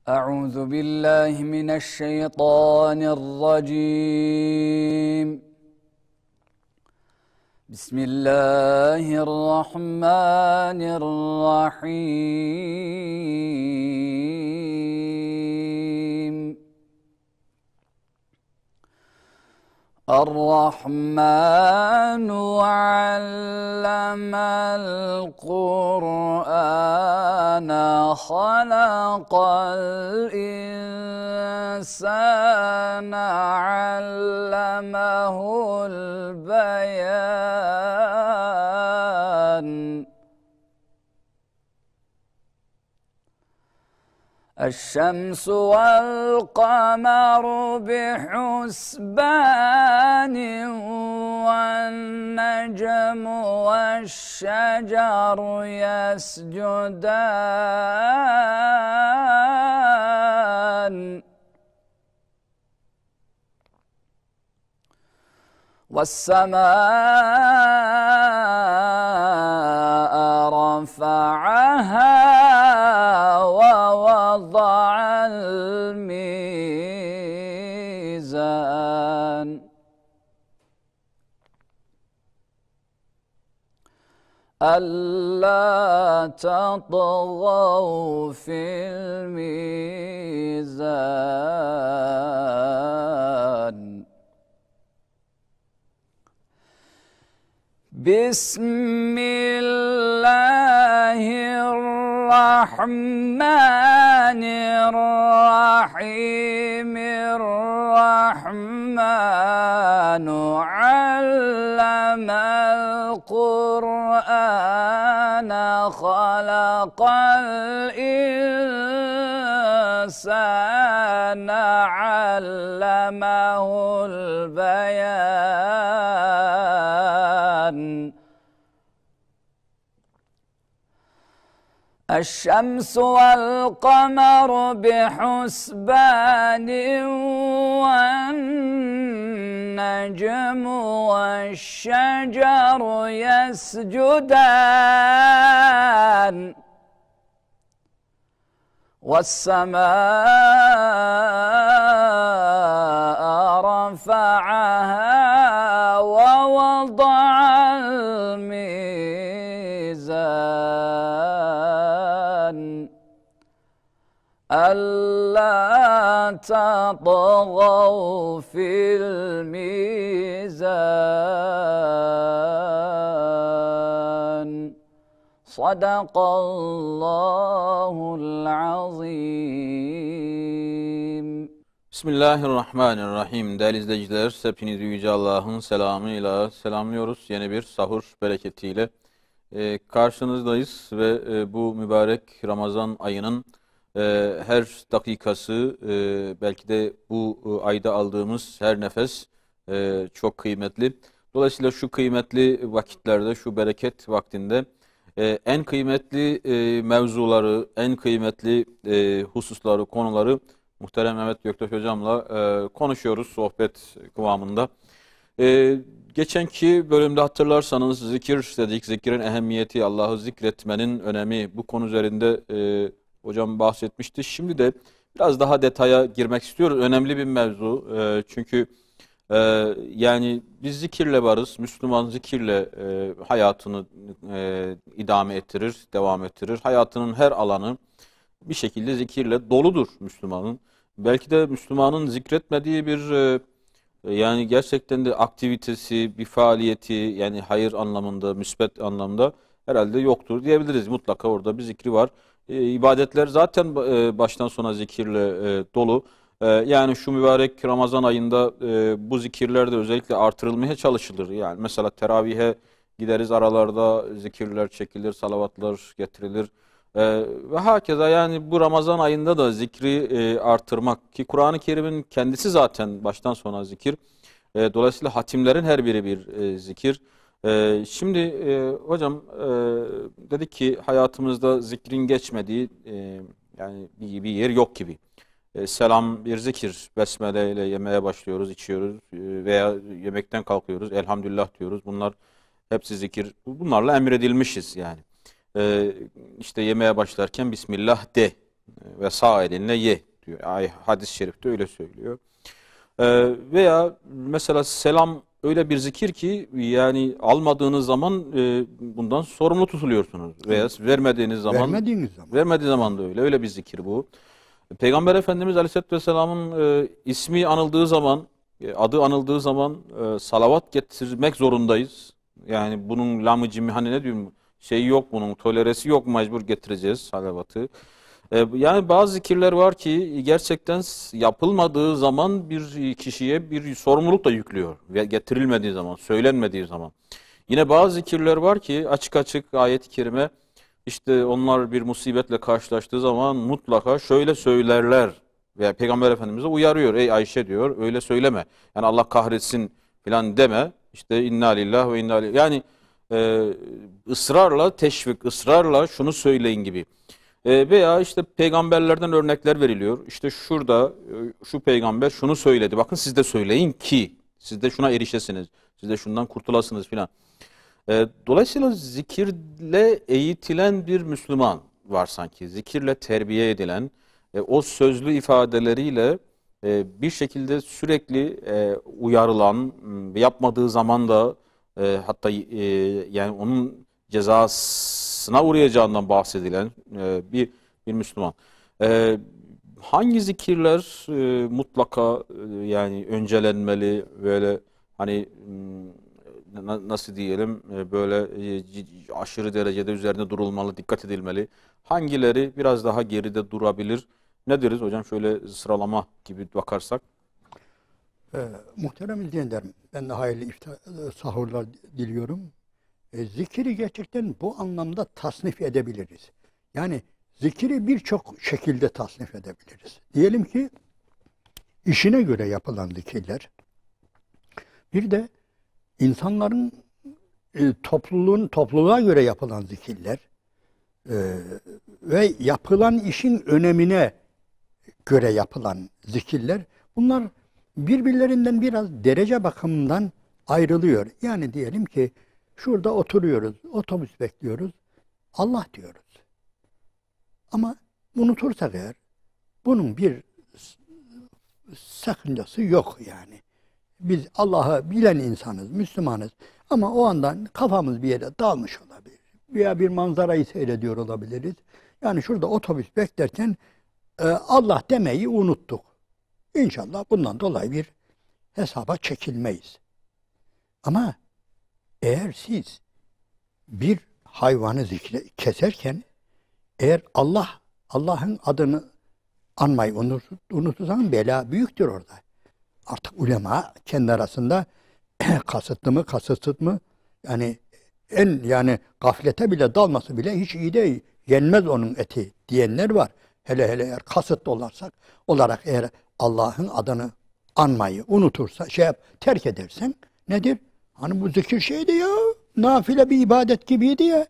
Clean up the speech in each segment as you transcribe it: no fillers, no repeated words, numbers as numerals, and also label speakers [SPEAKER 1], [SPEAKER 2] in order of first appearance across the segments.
[SPEAKER 1] أعوذ بالله من الشيطان الرجيم. بسم الله الرحمن الرحيم. الرحمن علم القرآن خلق الإنسان علمه البيان. الشمس والقمر بحسبان والنجم والشجر يسجدان والسماء رفعها ووضع الميزان ألا تطغوا في الميزان. بسم الله الرحمن الرحيم. الرحمن علم القرآن خلق الإنسان علمه البيان. الشمس والقمر بحسبان والنجم والشجر يسجدان والسماء رفعها ووضع الميزان ألا تطغوا في الميزان. صدق الله العظيم.
[SPEAKER 2] Bismillahirrahmanirrahim. Değerli izleyiciler, hepinizi Yüce Allah'ın selamıyla selamlıyoruz. Yeni bir sahur bereketiyle karşınızdayız ve bu mübarek Ramazan ayının her dakikası, belki de bu ayda aldığımız her nefes çok kıymetli. Dolayısıyla şu kıymetli vakitlerde, şu bereket vaktinde en kıymetli mevzuları, en kıymetli hususları, konuları muhterem Mehmet Göktaş hocamla konuşuyoruz sohbet kıvamında. Geçenki bölümde hatırlarsanız zikir dedik, zikrin ehemmiyeti, Allah'ı zikretmenin önemi, bu konu üzerinde hocam bahsetmişti. Şimdi de biraz daha detaya girmek istiyoruz. Önemli bir mevzu. Çünkü yani biz zikirle varız. Müslüman zikirle hayatını idame ettirir, devam ettirir. Hayatının her alanı bir şekilde zikirle doludur Müslümanın. Belki de Müslümanın zikretmediği bir yani gerçekten de aktivitesi, bir faaliyeti, yani hayır anlamında, müsbet anlamda herhalde yoktur diyebiliriz. Mutlaka orada bir zikri var. İbadetler zaten baştan sona zikirle dolu. Yani şu mübarek Ramazan ayında bu zikirler de özellikle artırılmaya çalışılır. Yani mesela teravihe gideriz, aralarda zikirler çekilir, salavatlar getirilir. Ve hakeza yani bu Ramazan ayında da zikri artırmak, ki Kur'an-ı Kerim'in kendisi zaten baştan sona zikir. Dolayısıyla hatimlerin her biri bir zikir. Şimdi hocam dedik ki hayatımızda zikrin geçmediği yani bir yer yok gibi. Selam bir zikir. Besmele ile yemeğe başlıyoruz, içiyoruz veya yemekten kalkıyoruz. Elhamdülillah diyoruz. Bunlar hepsi zikir. Bunlarla emredilmişiz yani. İşte yemeğe başlarken Bismillah de ve sağ elinle ye diyor. Hadis-i şerifte öyle söylüyor. Veya mesela selam öyle bir zikir ki yani almadığınız zaman bundan sorumlu tutuluyorsunuz. Veya vermediğiniz zaman vermediğiniz zaman da öyle. Öyle bir zikir bu. Peygamber Efendimiz Aleyhisselatü Vesselam'ın ismi anıldığı zaman, adı anıldığı zaman salavat getirmek zorundayız. Yani bunun lamı cimi hani ne diyorum şey yok, bunun toleresi yok, mecbur getireceğiz salavatı. Yani bazı zikirler var ki gerçekten yapılmadığı zaman bir kişiye bir sorumluluk da yüklüyor. Ve getirilmediği zaman, söylenmediği zaman. Yine bazı zikirler var ki açık açık ayet-i kerime işte onlar bir musibetle karşılaştığı zaman mutlaka şöyle söylerler. Veya Peygamber Efendimiz'e uyarıyor. Ey Ayşe diyor öyle söyleme. Yani Allah kahretsin falan deme. İşte inna lillahi ve inna ileyhi. Yani ısrarla teşvik, ısrarla şunu söyleyin gibi. Veya işte peygamberlerden örnekler veriliyor. İşte şurada şu peygamber şunu söyledi. Bakın siz de söyleyin ki siz de şuna erişesiniz. Siz de şundan kurtulasınız filan. Dolayısıyla zikirle eğitilen bir Müslüman var sanki. Zikirle terbiye edilen, o sözlü ifadeleriyle bir şekilde sürekli uyarılan, yapmadığı zaman da hatta yani onun cezasına uğrayacağından bahsedilen bir Müslüman. Hangi zikirler mutlaka yani öncelenmeli, böyle hani nasıl diyelim böyle aşırı derecede üzerinde durulmalı, dikkat edilmeli. Hangileri biraz daha geride durabilir? Ne deriz hocam şöyle sıralama gibi bakarsak?
[SPEAKER 3] Muhterem izleyenlerim, ben de hayırlı sahurlar diliyorum. Zikiri gerçekten bu anlamda tasnif edebiliriz. Yani zikiri birçok şekilde tasnif edebiliriz. Diyelim ki işine göre yapılan zikirler, bir de insanların topluluğa göre yapılan zikirler ve yapılan işin önemine göre yapılan zikirler, bunlar birbirlerinden biraz derece bakımından ayrılıyor. Yani diyelim ki şurada oturuyoruz, otobüs bekliyoruz, Allah diyoruz. Ama unutursak eğer bunun bir sakıncası yok yani. Biz Allah'ı bilen insanız, Müslümanız. Ama o andan kafamız bir yere dalmış olabilir. Veya bir manzarayı seyrediyor olabiliriz. Yani şurada otobüs beklerken Allah demeyi unuttuk. İnşallah bundan dolayı bir hesaba çekilmeyiz. Ama eğer siz bir hayvanı keserken eğer Allah'ın adını anmayı unutursanız bela büyüktür orada. Artık ulema kendi arasında kasıtlı mı, kasıtsız mı? Yani gaflete bile dalması bile hiç iyi değil. Yenmez onun eti diyenler var. Hele eğer kasıtlı olarak eğer Allah'ın adını anmayı unutursa, terk edersen nedir? Hani bu zikir şeydi ya, nafile bir ibadet gibiydi ya.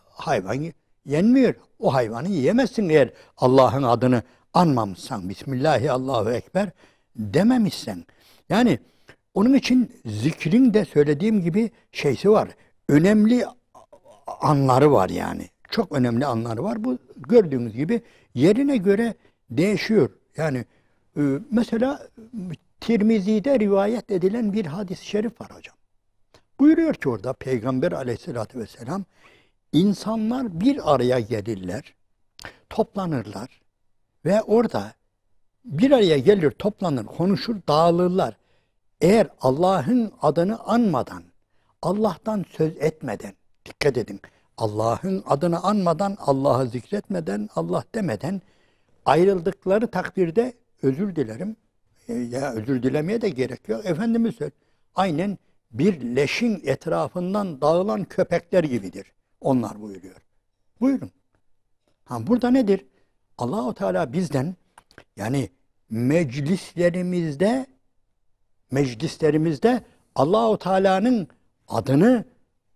[SPEAKER 3] Hayvan yenmiyor. O hayvanı yiyemezsin eğer Allah'ın adını anmamışsan, Bismillahi Allahu Ekber dememişsen. Yani onun için zikrin de söylediğim gibi şeysi var. Önemli anları var yani. Çok önemli anları var. Bu gördüğünüz gibi yerine göre değişiyor. Yani mesela Tirmizi'de rivayet edilen bir hadis-i şerif var hocam. Buyuruyor ki orada Peygamber Aleyhisselatü Vesselam, insanlar bir araya gelirler, toplanırlar ve orada bir araya gelir, toplanır, konuşur, dağılırlar. Eğer Allah'ın adını anmadan, Allah'tan söz etmeden, dikkat edin, Allah'ın adını anmadan, Allah'ı zikretmeden, Allah demeden ayrıldıkları takdirde özür dilerim. Ya özür dilemeye de gerek yok. Efendimiz söylüyor. Aynen bir leşin etrafından dağılan köpekler gibidir. Onlar buyuruyor. Buyurun. Burada nedir? Allah-u Teala bizden yani meclislerimizde Allah-u Teala'nın adını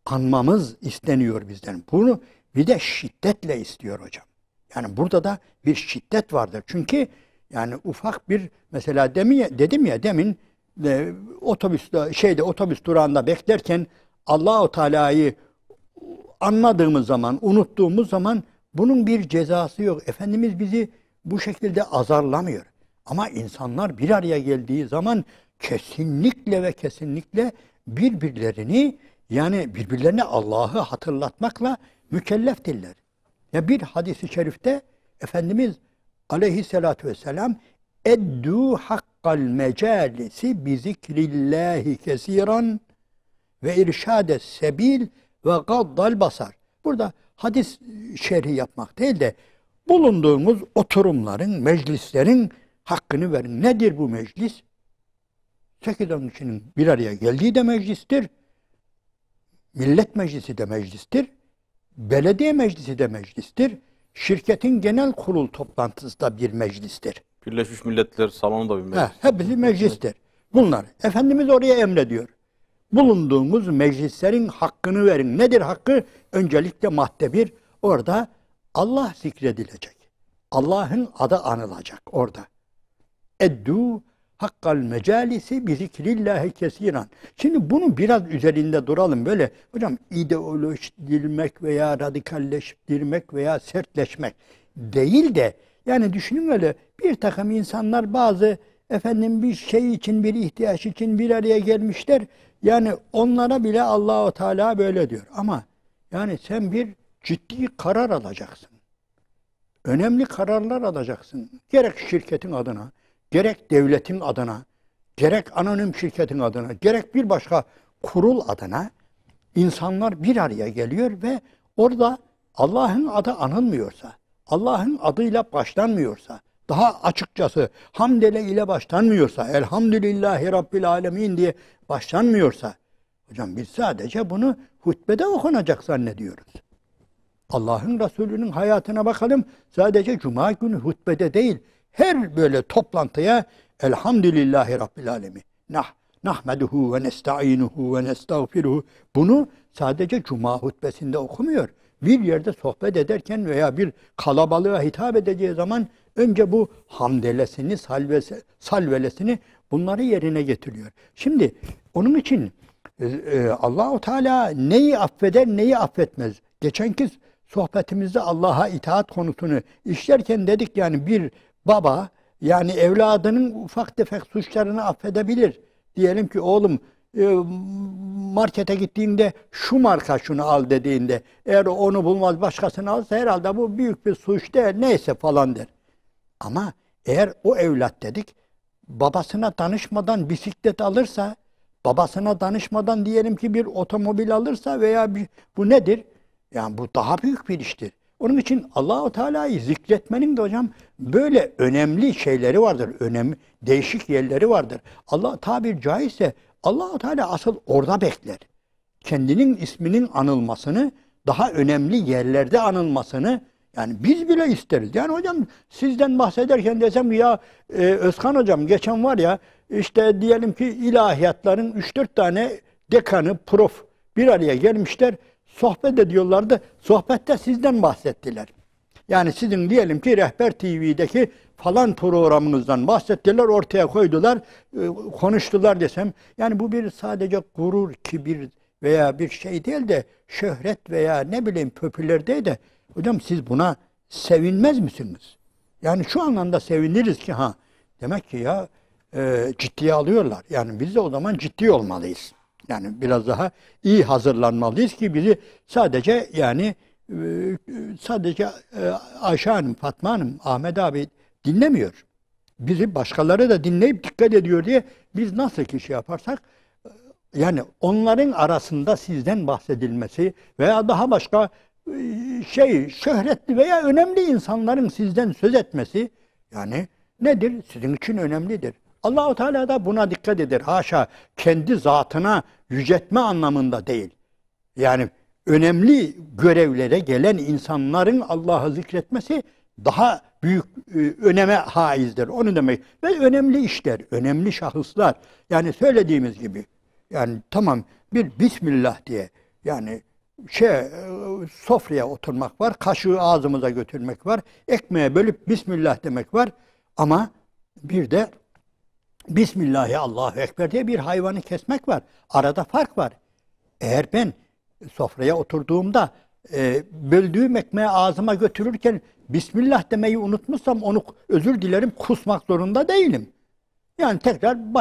[SPEAKER 3] anmamız isteniyor bizden. Bunu bir de şiddetle istiyor hocam. Yani burada da bir şiddet vardır. Çünkü yani ufak bir mesela dedim ya demin otobüs durağında beklerken Allah-u Teala'yı anmadığımız zaman, unuttuğumuz zaman Bunun bir cezası yok. Efendimiz bizi bu şekilde azarlamıyor. Ama insanlar bir araya geldiği zaman kesinlikle ve kesinlikle birbirlerini, yani birbirlerine Allah'ı hatırlatmakla mükelleftirler. Ya bir hadis-i şerifte Efendimiz aleyhissalatu vesselam eddu hakkal mecalisi bi zikrillahi kesiran ve irşades sebil ve gaddal basar. Burada hadis şerhi yapmak değil de bulunduğumuz oturumların, meclislerin hakkını verin. Nedir bu meclis? 8-10 kişinin bir araya geldiği de meclistir. Millet meclisi de meclistir. Belediye meclisi de meclistir. Şirketin genel kurul toplantısı da bir meclistir.
[SPEAKER 2] Birleşmiş Milletler salonu da bir meclis.
[SPEAKER 3] Hepsi meclistir. Bunlar. Efendimiz oraya emrediyor. Bulunduğumuz meclislerin hakkını verin. Nedir hakkı? Öncelikle madde 1. Orada Allah zikredilecek. Allah'ın adı anılacak orada. Eddu hakkal mecalisi bi zikrillahi kesiran. Şimdi bunu biraz üzerinde duralım. Böyle hocam ideolojileştirmek veya radikalleştirmek veya sertleşmek değil de, yani düşünün öyle bir takım insanlar bazı bir şey için, bir ihtiyaç için bir araya gelmişler. Yani onlara bile Allah-u Teala böyle diyor. Ama yani sen bir ciddi karar alacaksın. Önemli kararlar alacaksın. Gerek şirketin adına, gerek devletin adına, gerek anonim şirketin adına, gerek bir başka kurul adına insanlar bir araya geliyor ve orada Allah'ın adı anılmıyorsa, Allah'ın adıyla başlanmıyorsa, daha açıkçası hamdele ile başlanmıyorsa, elhamdülillahi Rabbil alemin diye başlanmıyorsa, hocam biz sadece bunu hutbede okunacak zannediyoruz. Allah'ın Resulü'nün hayatına bakalım. Sadece Cuma günü hutbede değil, her böyle toplantıya elhamdülillahi Rabbil alemin. Nahmeduhu ve nesta'inuhu ve nestağfiruhu. Bunu sadece Cuma hutbesinde okumuyor. Bir yerde sohbet ederken veya bir kalabalığa hitap edeceği zaman önce bu hamdelesini, salvelesini, bunları yerine getiriyor. Şimdi onun için Allah-u Teala neyi affeder, neyi affetmez. Geçenki sohbetimizde Allah'a itaat konusunu işlerken dedik, yani bir baba yani evladının ufak tefek suçlarını affedebilir. Diyelim ki oğlum markete gittiğinde şu marka şunu al dediğinde, eğer onu bulmaz başkasını alsa herhalde bu büyük bir suç değil, neyse falan der. Ama eğer o evlat dedik babasına danışmadan bisiklet alırsa, babasına danışmadan diyelim ki bir otomobil alırsa veya bu nedir? Yani bu daha büyük bir iştir. Onun için Allah-u Teala'yı zikretmenin de hocam böyle önemli şeyleri vardır. Önemli, değişik yerleri vardır. Allah tabir caizse Allah-u Teala asıl orada bekler. Kendinin isminin anılmasını, daha önemli yerlerde anılmasını, yani biz bile isteriz. Yani hocam sizden bahsederken desem ya Özkan hocam geçen var ya işte diyelim ki ilahiyatların 3-4 tane dekanı, prof bir araya gelmişler. Sohbet ediyorlardı. Sohbette sizden bahsettiler. Yani sizin diyelim ki Rehber TV'deki falan programınızdan bahsettiler, ortaya koydular, konuştular desem. Yani bu bir sadece gurur, kibir veya bir şey değil de şöhret veya ne bileyim popüler değil de hocam siz buna sevinmez misiniz? Yani şu anlamda seviniriz ki demek ki ya ciddiye alıyorlar. Yani biz de o zaman ciddi olmalıyız. Yani biraz daha iyi hazırlanmalıyız ki bizi sadece Ayşe Hanım, Fatma Hanım, Ahmet abi dinlemiyor. Bizi başkaları da dinleyip dikkat ediyor diye biz nasıl ki şey yaparsak, yani onların arasında sizden bahsedilmesi veya daha başka şöhretli veya önemli insanların sizden söz etmesi yani nedir? Sizin için önemlidir. Allah-u Teala da buna dikkat eder. Haşa kendi zatına yüceltme anlamında değil. Yani önemli görevlere gelen insanların Allah'ı zikretmesi daha büyük öneme haizdir. Onu demek. Ve önemli işler, önemli şahıslar. Yani söylediğimiz gibi. Yani tamam bir Bismillah diye yani sofraya oturmak var, kaşığı ağzımıza götürmek var, ekmeğe bölüp Bismillah demek var. Ama bir de Bismillahi Allahu Ekber diye bir hayvanı kesmek var. Arada fark var. Eğer ben sofraya oturduğumda böldüğüm ekmeği ağzıma götürürken Bismillah demeyi unutmuşsam onu özür dilerim, kusmak zorunda değilim. Yani tekrar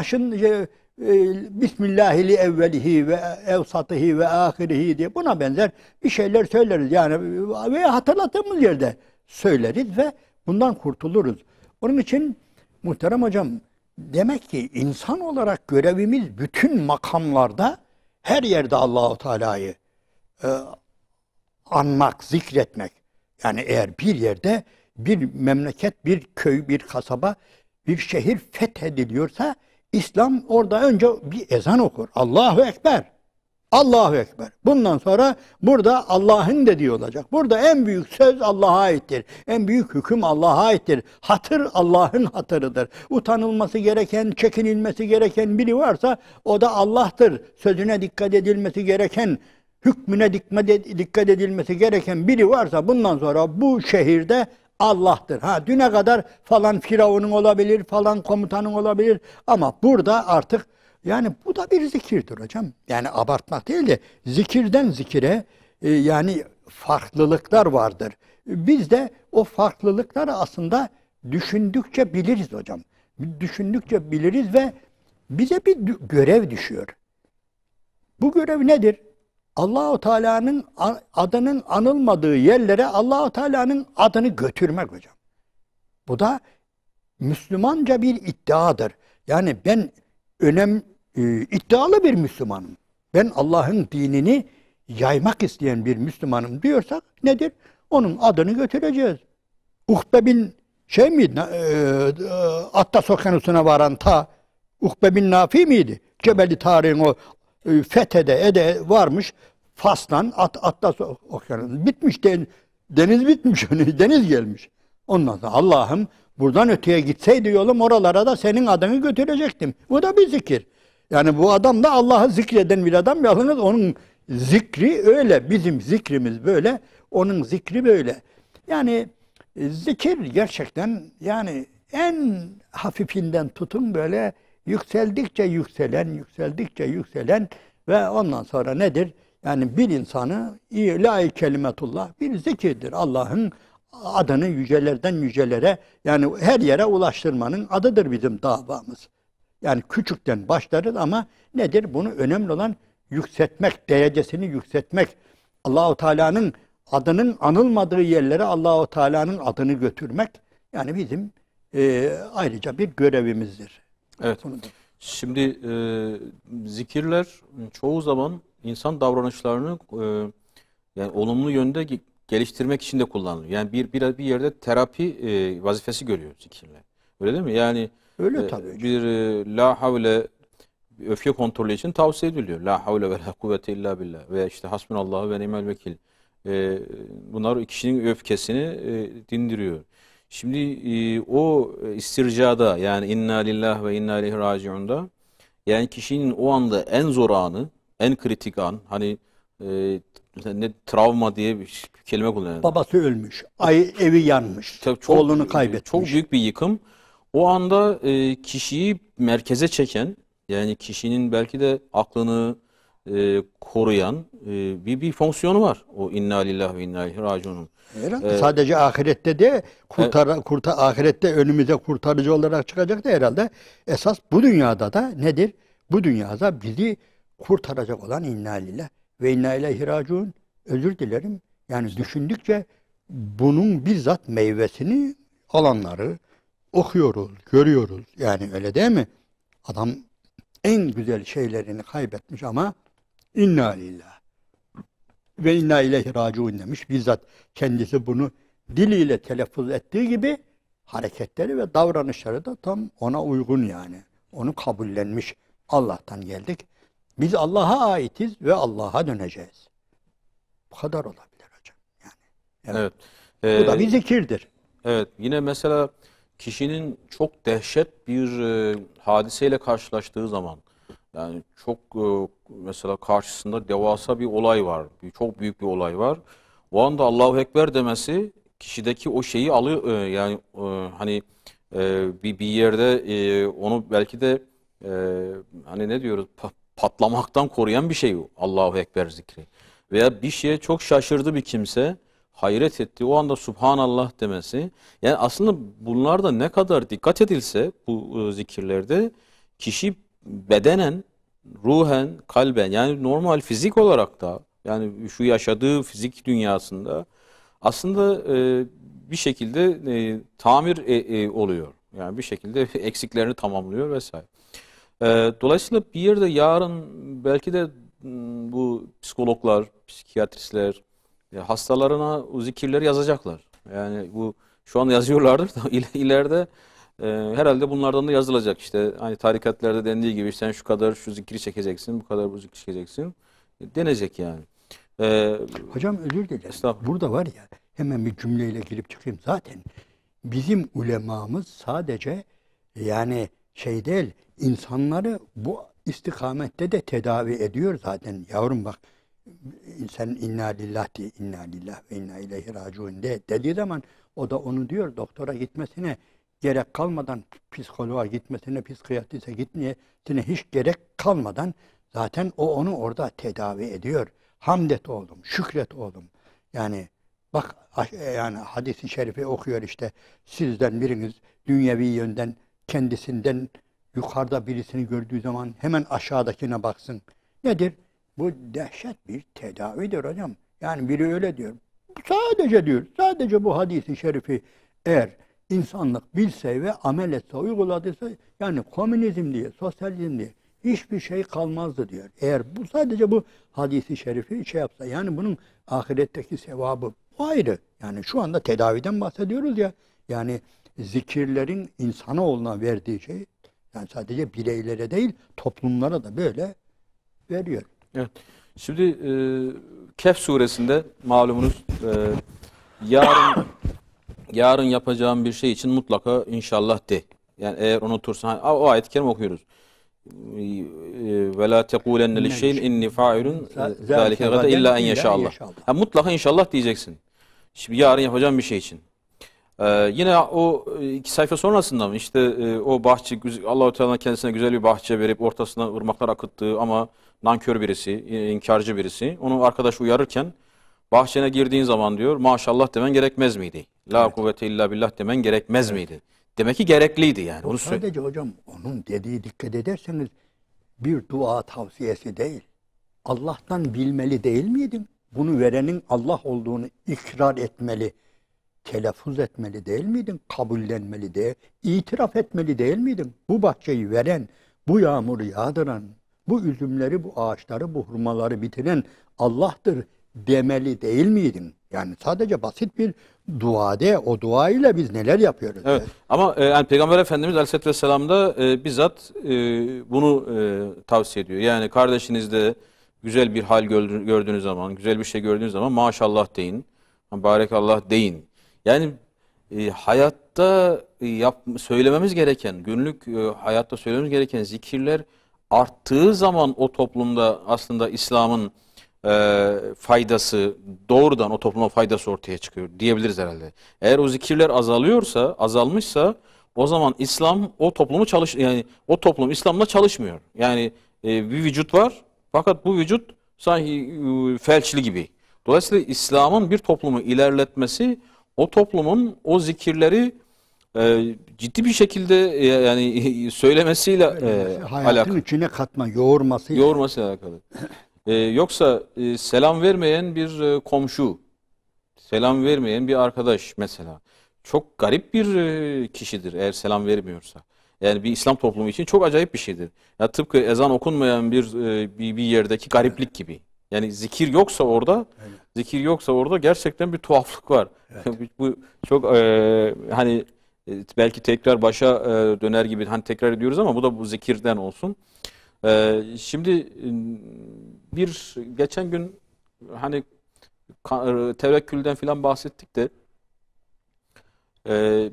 [SPEAKER 3] Bismillahili evvelihi ve evsatihi ve ahirihi diye buna benzer bir şeyler söyleriz. Yani veya hatırlattığımız yerde söyleriz ve bundan kurtuluruz. Onun için muhterem hocam, demek ki insan olarak görevimiz bütün makamlarda, her yerde Allahu Teala'yı anmak, zikretmek. Yani eğer bir yerde bir memleket, bir köy, bir kasaba, bir şehir fethediliyorsa İslam orada önce bir ezan okur. Allahu Ekber. Allahu Ekber. Bundan sonra burada Allah'ın dediği olacak. Burada en büyük söz Allah'a aittir. En büyük hüküm Allah'a aittir. Hatır Allah'ın hatırıdır. Utanılması gereken, çekinilmesi gereken biri varsa o da Allah'tır. Sözüne dikkat edilmesi gereken, hükmüne dikkat edilmesi gereken biri varsa bundan sonra bu şehirde Allah'tır. Ha, düne kadar falan firavunun olabilir, falan komutanın olabilir ama burada artık, yani bu da bir zikirdir hocam. Yani abartmak değil de zikirden zikire yani farklılıklar vardır. Biz de o farklılıkları aslında düşündükçe biliriz hocam. Düşündükçe biliriz ve bize bir görev düşüyor. Bu görev nedir? Allahu Teala'nın adının anılmadığı yerlere Allahu Teala'nın adını götürmek hocam. Bu da Müslümanca bir iddiadır. Yani ben iddialı bir Müslümanım. Ben Allah'ın dinini yaymak isteyen bir Müslümanım diyorsak nedir? Onun adını götüreceğiz. Ukbe bin Atlas Okyanusu'na varan Ukbe bin Nafi miydi? Cebeli Tarık'ın o fethede varmış. Fas'tan Atlas Okyanusu bitmiş, deniz bitmiş, deniz gelmiş. Ondan sonra Allah'ım buradan öteye gitseydi yolum, oralara da senin adını götürecektim. Bu da bir zikir. Yani bu adam da Allah'ı zikreden bir adam. Yalnız onun zikri öyle. Bizim zikrimiz böyle. Onun zikri böyle. Yani zikir gerçekten, yani en hafifinden tutun böyle yükseldikçe yükselen ve ondan sonra nedir? Yani bir insanı ilahi kelimetullah bir zikirdir. Allah'ın adını yücelerden yücelere, yani her yere ulaştırmanın adıdır bizim davamız. Yani küçükten başlarız ama nedir? Bunu önemli olan yükseltmek, derecesini yükseltmek. Allahu Teala'nın adının anılmadığı yerlere Allahu Teala'nın adını götürmek, yani bizim ayrıca bir görevimizdir.
[SPEAKER 2] Evet. Şimdi zikirler çoğu zaman insan davranışlarını yani olumlu yönde geliştirmek için de kullanılıyor. Yani bir yerde terapi vazifesi görüyor zikirler. Öyle değil mi? Yani
[SPEAKER 3] öyle tabii.
[SPEAKER 2] Bir la havle, öfke kontrolü için tavsiye ediliyor. La havle ve la kuvvete illa billah veya işte hasbunallahu ve ni'mel vekil. Bunlar kişinin öfkesini dindiriyor. Şimdi o istircada, yani inna lillah ve inna ileyhi raciun'da, yani kişinin o anda en zor anı, en kritik an, hani ne travma diye bir kelime kullanıyor.
[SPEAKER 3] Babası ölmüş, evi yanmış, oğlunu kaybetmiş.
[SPEAKER 2] Çok büyük bir yıkım. O anda kişiyi merkeze çeken, yani kişinin belki de aklını koruyan bir fonksiyonu var. O inna lillahi ve inna ileyhi raciun'un.
[SPEAKER 3] Sadece ahirette de ahirette önümüze kurtarıcı olarak çıkacak da herhalde. Esas bu dünyada da nedir? Bu dünyada bizi kurtaracak olan inna lillahi ve inna ileyhi raciun. Özür dilerim. Yani düşündükçe bunun bizzat meyvesini alanları okuyoruz, görüyoruz. Yani öyle değil mi? Adam en güzel şeylerini kaybetmiş ama inna lillahi ve inna ileyhi raciun demiş. Bizzat kendisi bunu diliyle telaffuz ettiği gibi hareketleri ve davranışları da tam ona uygun yani. Onu kabullenmiş. Allah'tan geldik. Biz Allah'a aitiz ve Allah'a döneceğiz. Bu kadar olabilir hocam. Yani,
[SPEAKER 2] evet.
[SPEAKER 3] Bu da bir zikirdir.
[SPEAKER 2] Evet. Yine mesela kişinin çok dehşet bir hadiseyle karşılaştığı zaman, yani çok mesela karşısında devasa bir olay var. Çok büyük bir olay var. O anda Allahu Ekber demesi kişideki o şeyi alıyor. Yani hani bir yerde onu belki de hani ne diyoruz, patlamaktan koruyan bir şey Allahu Ekber zikri. veya bir şeye çok şaşırdı bir kimse, hayret etti. O anda Subhanallah demesi. Yani aslında bunlarda ne kadar dikkat edilse bu zikirlerde kişi bedenen, ruhen, kalben yani normal fizik olarak da yani şu yaşadığı fizik dünyasında aslında bir şekilde tamir oluyor. Yani bir şekilde eksiklerini tamamlıyor vesaire. Dolayısıyla bir yerde yarın belki de bu psikologlar, psikiyatristler hastalarına o zikirleri yazacaklar. Yani bu şu an yazıyorlardır da ileride herhalde bunlardan da yazılacak. İşte hani tarikatlarda dendiği gibi sen şu kadar şu zikri çekeceksin, bu kadar bu zikri çekeceksin denecek yani. E,
[SPEAKER 3] Hocam özür dilerim.
[SPEAKER 2] Estağfurullah.
[SPEAKER 3] Burada var ya, hemen bir cümleyle girip çıkayım. Zaten bizim ulemamız sadece yani şey değil, insanları bu istikamette de tedavi ediyor zaten. Yavrum bak, sen inna lillahi inna lillahi ve inna ileyhi raciun dediği zaman o da onu diyor, doktora gitmesine gerek kalmadan, psikoloğa gitmesine, psikiyatriste gitmesine hiç gerek kalmadan zaten o onu orada tedavi ediyor. Hamd et oğlum, şükret oğlum. Yani bak, yani hadis-i şerifi okuyor işte, sizden biriniz dünyevi yönden kendisinden yukarıda birisini gördüğü zaman hemen aşağıdakine baksın. Nedir? Bu dehşet bir tedavidir hocam. Yani biri öyle diyor. Sadece diyor, sadece bu hadis-i şerifi eğer insanlık bilse ve amel etse, uyguladıysa, yani komünizm diye, sosyalizm diye hiçbir şey kalmazdı diyor. Eğer bu sadece bu hadisi şerifi şey yapsa, yani bunun ahiretteki sevabı ayrı. Yani şu anda tedaviden bahsediyoruz ya. Yani zikirlerin insanoğluna verdiği şey, yani sadece bireylere değil toplumlara da böyle veriyor.
[SPEAKER 2] Evet. Şimdi Kehf suresinde malumunuz yarın yapacağım bir şey için mutlaka inşallah de. Yani eğer unutursan o ayet-i kerime okuyoruz. Ve la tekulenne li şeyin inni fa'ilun zalike gada illa en yeşallah. Yani mutlaka inşallah diyeceksin. Şimdi yarın yapacağım bir şey için. Yine o 2 sayfa sonrasında mı işte o bahçe, Allah-u Teala kendisine güzel bir bahçe verip ortasına ırmaklar akıttığı ama nankör birisi, inkarcı birisi. Onu arkadaş uyarırken bahçene girdiğin zaman diyor maşallah demen gerekmez miydi? La kuvvete illa billah demen gerekmez miydi? Demek ki gerekliydi yani. Onu
[SPEAKER 3] sadece hocam onun dediği, dikkat ederseniz, bir dua tavsiyesi değil. Allah'tan bilmeli değil miydin? Bunu verenin Allah olduğunu ikrar etmeli, telaffuz etmeli değil miydin? Kabullenmeli değil, itiraf etmeli değil miydin? Bu bahçeyi veren, bu yağmuru yağdıran, bu üzümleri, bu ağaçları, bu hurmaları bitiren Allah'tır demeli değil miydin? Yani sadece basit bir dua de, o dua ile biz neler yapıyoruz?
[SPEAKER 2] Evet. Ama yani Peygamber Efendimiz Aleyhisselatü Vesselam da bizzat bunu tavsiye ediyor. Yani kardeşinizde güzel bir hal gördüğünüz zaman, güzel bir şey gördüğünüz zaman maşallah deyin, barekallah deyin. Yani hayatta söylememiz gereken, günlük hayatta söylememiz gereken zikirler arttığı zaman o toplumda aslında İslam'ın faydası, doğrudan o topluma faydası ortaya çıkıyor diyebiliriz herhalde. Eğer o zikirler azalmışsa o zaman İslam o toplumu yani o toplum İslam'la çalışmıyor. Yani bir vücut var fakat bu vücut sanki felçli gibi. Dolayısıyla İslam'ın bir toplumu ilerletmesi o toplumun o zikirleri ciddi bir şekilde yani söylemesiyle
[SPEAKER 3] hayatın
[SPEAKER 2] alakalı.
[SPEAKER 3] içine katma, yoğurmasıyla
[SPEAKER 2] alakalı. Yoksa selam vermeyen bir komşu, selam vermeyen bir arkadaş mesela çok garip bir kişidir eğer selam vermiyorsa. Yani bir İslam toplumu için çok acayip bir şeydir. Ya tıpkı ezan okunmayan bir yerdeki gariplik gibi. Yani zikir yoksa orada gerçekten bir tuhaflık var. Evet. Bu çok hani belki tekrar başa döner gibi hani tekrar ediyoruz ama bu da bu zikirden olsun. Şimdi geçen gün hani tevekkülden filan bahsettik de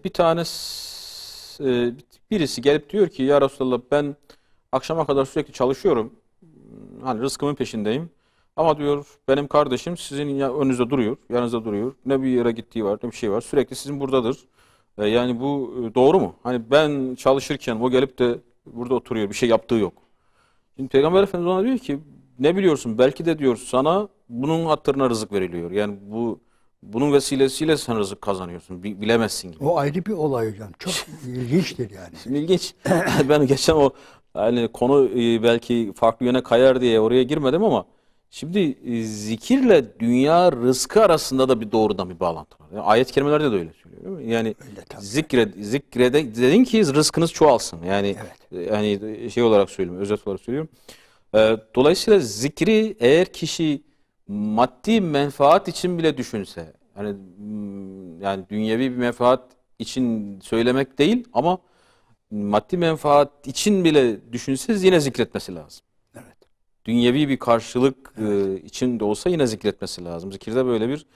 [SPEAKER 2] bir birisi gelip diyor ki ya Resulallah ben akşama kadar sürekli çalışıyorum. Hani rızkımın peşindeyim. Ama diyor benim kardeşim sizin önünüzde duruyor, yanınızda duruyor. Ne bir yere gittiği var, ne bir şey var. Sürekli sizin buradadır. Yani bu doğru mu? Hani ben çalışırken o gelip de burada oturuyor, bir şey yaptığı yok. Şimdi Peygamber Efendimiz ona diyor ki ne biliyorsun? Belki de diyor sana bunun hatırına rızık veriliyor. Yani bunun vesilesiyle sen rızık kazanıyorsun. Bilemezsin gibi.
[SPEAKER 3] O ayrı bir olay hocam. Çok ilginçtir yani.
[SPEAKER 2] Şimdi ilginç. Ben geçen yani konu belki farklı yöne kayar diye oraya girmedim ama şimdi zikirle dünya rızkı arasında da doğrudan bir bağlantı var. Yani ayet-i kerimelerde de öyle söylüyor, değil mi? Yani
[SPEAKER 3] Öyle tabii.
[SPEAKER 2] zikrede dedin ki rızkınız çoğalsın. Yani
[SPEAKER 3] Evet.
[SPEAKER 2] yani şey olarak söylüyorum, özet olarak söylüyorum. Dolayısıyla zikri eğer kişi maddi menfaat için bile düşünse, hani yani dünyevi bir menfaat için söylemek değil ama maddi menfaat için bile düşünse yine zikretmesi lazım.
[SPEAKER 3] Evet.
[SPEAKER 2] Dünyevi bir karşılık için de olsa yine zikretmesi lazım. Zikirde böyle bir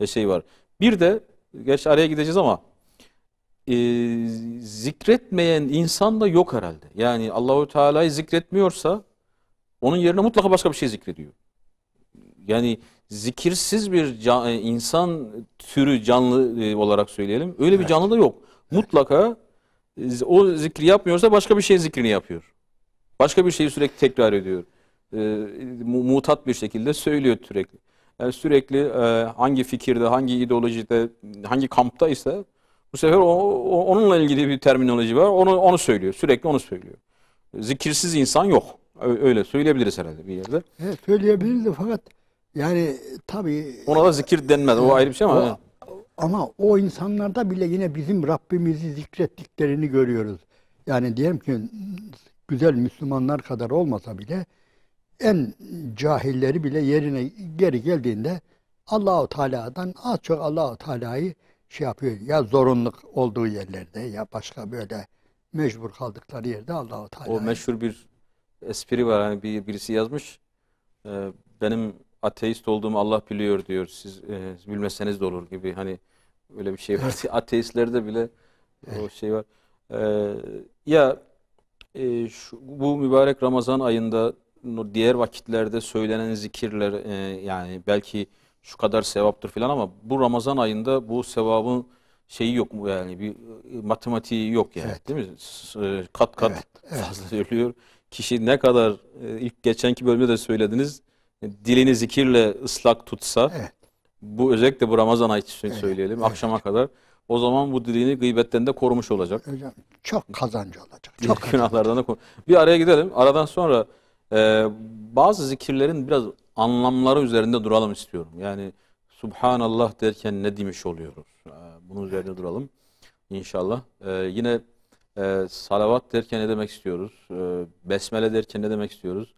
[SPEAKER 2] şey var. Bir de, gerçi araya gideceğiz ama zikretmeyen insan da yok herhalde. Yani Allahu Teala'yı zikretmiyorsa onun yerine mutlaka başka bir şey zikrediyor. Yani zikirsiz bir insan türü canlı olarak söyleyelim. Öyle bir canlı da yok. Mutlaka o zikri yapmıyorsa başka bir şey zikrini yapıyor. Başka bir şeyi sürekli tekrar ediyor. Mutat bir şekilde söylüyor sürekli. Yani sürekli hangi fikirde, hangi ideolojide, hangi kampta ise bu sefer onunla ilgili bir terminoloji var. Onu söylüyor. Sürekli onu söylüyor. Zikirsiz insan yok. Öyle söyleyebiliriz herhalde bir yerde.
[SPEAKER 3] Evet, söyleyebiliriz de fakat yani tabii
[SPEAKER 2] Ona da zikir denmez. O ayrı bir şey ama.
[SPEAKER 3] ama o insanlarda bile yine bizim Rabbimizi zikrettiklerini görüyoruz. Yani diyelim ki güzel Müslümanlar kadar olmasa bile en cahilleri bile yerine geri geldiğinde Allahu Teala'dan az çok Allahu Teala'yı şey yapıyor. Ya zorunluluk olduğu yerlerde ya başka böyle mecbur kaldıkları yerde Allahu Teala'yı.
[SPEAKER 2] O meşhur bir espri var. Hani birisi yazmış. Benim ateist olduğumu Allah biliyor diyor. Siz bilmeseniz de olur gibi. Hani öyle bir şey var. Ateistlerde bile o şey var. Bu mübarek Ramazan ayında diğer vakitlerde söylenen zikirler yani belki şu kadar sevaptır falan ama bu Ramazan ayında bu sevabın şeyi yok mu yani bir matematiği yok yani,
[SPEAKER 3] Evet.
[SPEAKER 2] değil mi? Kat kat
[SPEAKER 3] Evet.
[SPEAKER 2] fazla ölüyor. Kişi ne kadar ilk geçenki bölümde de söylediniz dilini zikirle ıslak tutsa
[SPEAKER 3] Evet.
[SPEAKER 2] bu özellikle bu Ramazan ayı için söyleyelim
[SPEAKER 3] Evet.
[SPEAKER 2] akşama kadar o zaman bu dilini gıybetten de korumuş olacak.
[SPEAKER 3] Hocam çok kazancı olacak. Çok kazancı.
[SPEAKER 2] Günahlardan da bir araya gidelim. Aradan sonra bazı zikirlerin biraz anlamları üzerinde duralım istiyorum. Yani Subhanallah derken ne demiş oluyoruz? Bunun üzerinde duralım inşallah. Yine salavat derken ne demek istiyoruz? Besmele derken ne demek istiyoruz?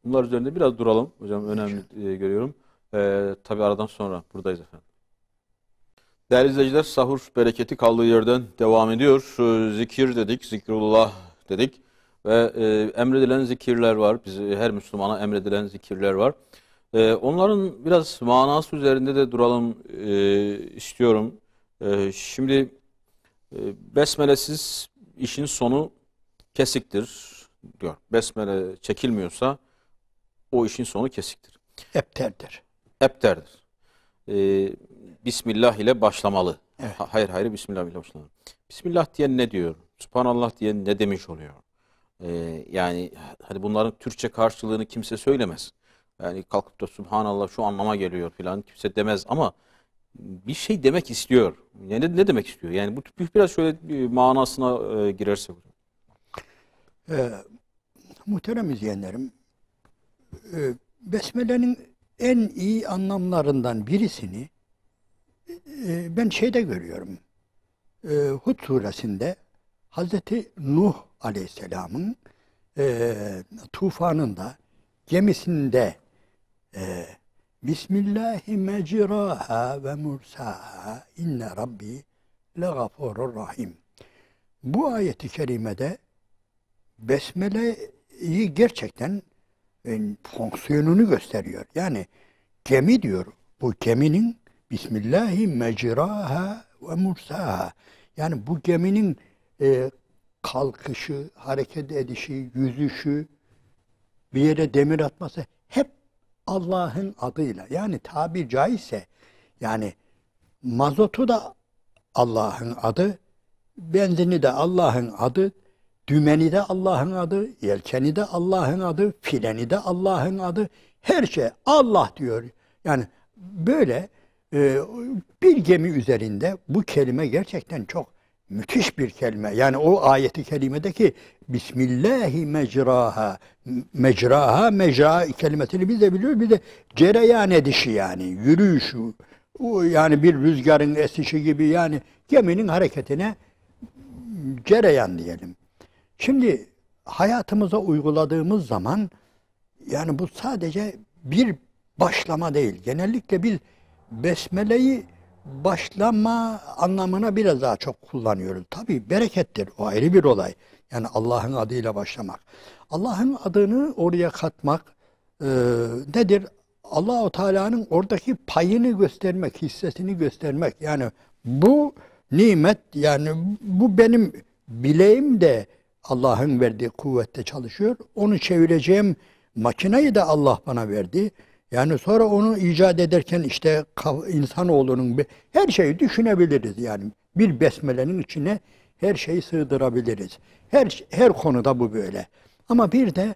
[SPEAKER 2] Bunlar üzerinde biraz duralım. Hocam önemli görüyorum. Tabii aradan sonra buradayız efendim. Değerli izleyiciler, sahur bereketi kaldığı yerden devam ediyor. Zikir dedik, zikrullah dedik ve emredilen zikirler var. Her Müslümana emredilen zikirler var. Onların biraz manası üzerinde de duralım istiyorum. Şimdi besmelesiz işin sonu kesiktir diyor. Besmele çekilmiyorsa o işin sonu kesiktir.
[SPEAKER 3] Epterdir.
[SPEAKER 2] Epterdir. Bismillah ile başlamalı.
[SPEAKER 3] Evet.
[SPEAKER 2] Hayır Bismillah ile başlamalı. Bismillah diyen ne diyor? Subhanallah diyen ne demiş oluyor? Yani hani bunların Türkçe karşılığını kimse söylemez. Yani kalkıp da Subhanallah şu anlama geliyor falan kimse demez ama bir şey demek istiyor. Yani ne demek istiyor? Yani bu biraz şöyle bir manasına girersek.
[SPEAKER 3] Muhterem izleyenlerim, Besmele'nin en iyi anlamlarından birisini ben şeyde görüyorum. Hud suresinde Hazreti Nuh Aleyhisselam'ın tufanında gemisinde Bismillahi mecraha ve mursaha inne rabbi legafurur rahim. Bu ayeti kerimede Besmele'yi gerçekten fonksiyonunu gösteriyor. Yani gemi diyor. Bu geminin Bismillahi mecraha ve mursaha. Yani bu geminin kalkışı, hareket edişi, yüzüşü, bir yere demir atması hep Allah'ın adıyla. Yani tabir caizse yani mazotu da Allah'ın adı, benzini de Allah'ın adı, dümeni de Allah'ın adı, yelkeni de Allah'ın adı, freni de Allah'ın adı. Her şey Allah diyor. Yani böyle bir gemi üzerinde bu kelime gerçekten çok müthiş bir kelime. Yani o ayeti kerimedeki Bismillahi mecraha, mecraha, mecra kelimesini biz de biliyoruz. Bir de cereyan edişi, yani yürüyüşü, yani bir rüzgarın esişi gibi, yani geminin hareketine cereyan diyelim. Şimdi hayatımıza uyguladığımız zaman, yani bu sadece bir başlama değil. Genellikle biz besmeleyi başlama anlamına biraz daha çok kullanıyoruz. Tabii berekettir. O ayrı bir olay. Yani Allah'ın adıyla başlamak. Allah'ın adını oraya katmak nedir? Allah-u Teala'nın oradaki payını göstermek, hissesini göstermek. Yani bu nimet, yani bu benim bileğim de Allah'ın verdiği kuvvette çalışıyor. Onu çevireceğim makineyi de Allah bana verdi. Yani sonra onu icat ederken işte insanoğlunun her şeyi düşünebiliriz yani. Bir besmelenin içine her şeyi sığdırabiliriz. Her konuda bu böyle. Ama bir de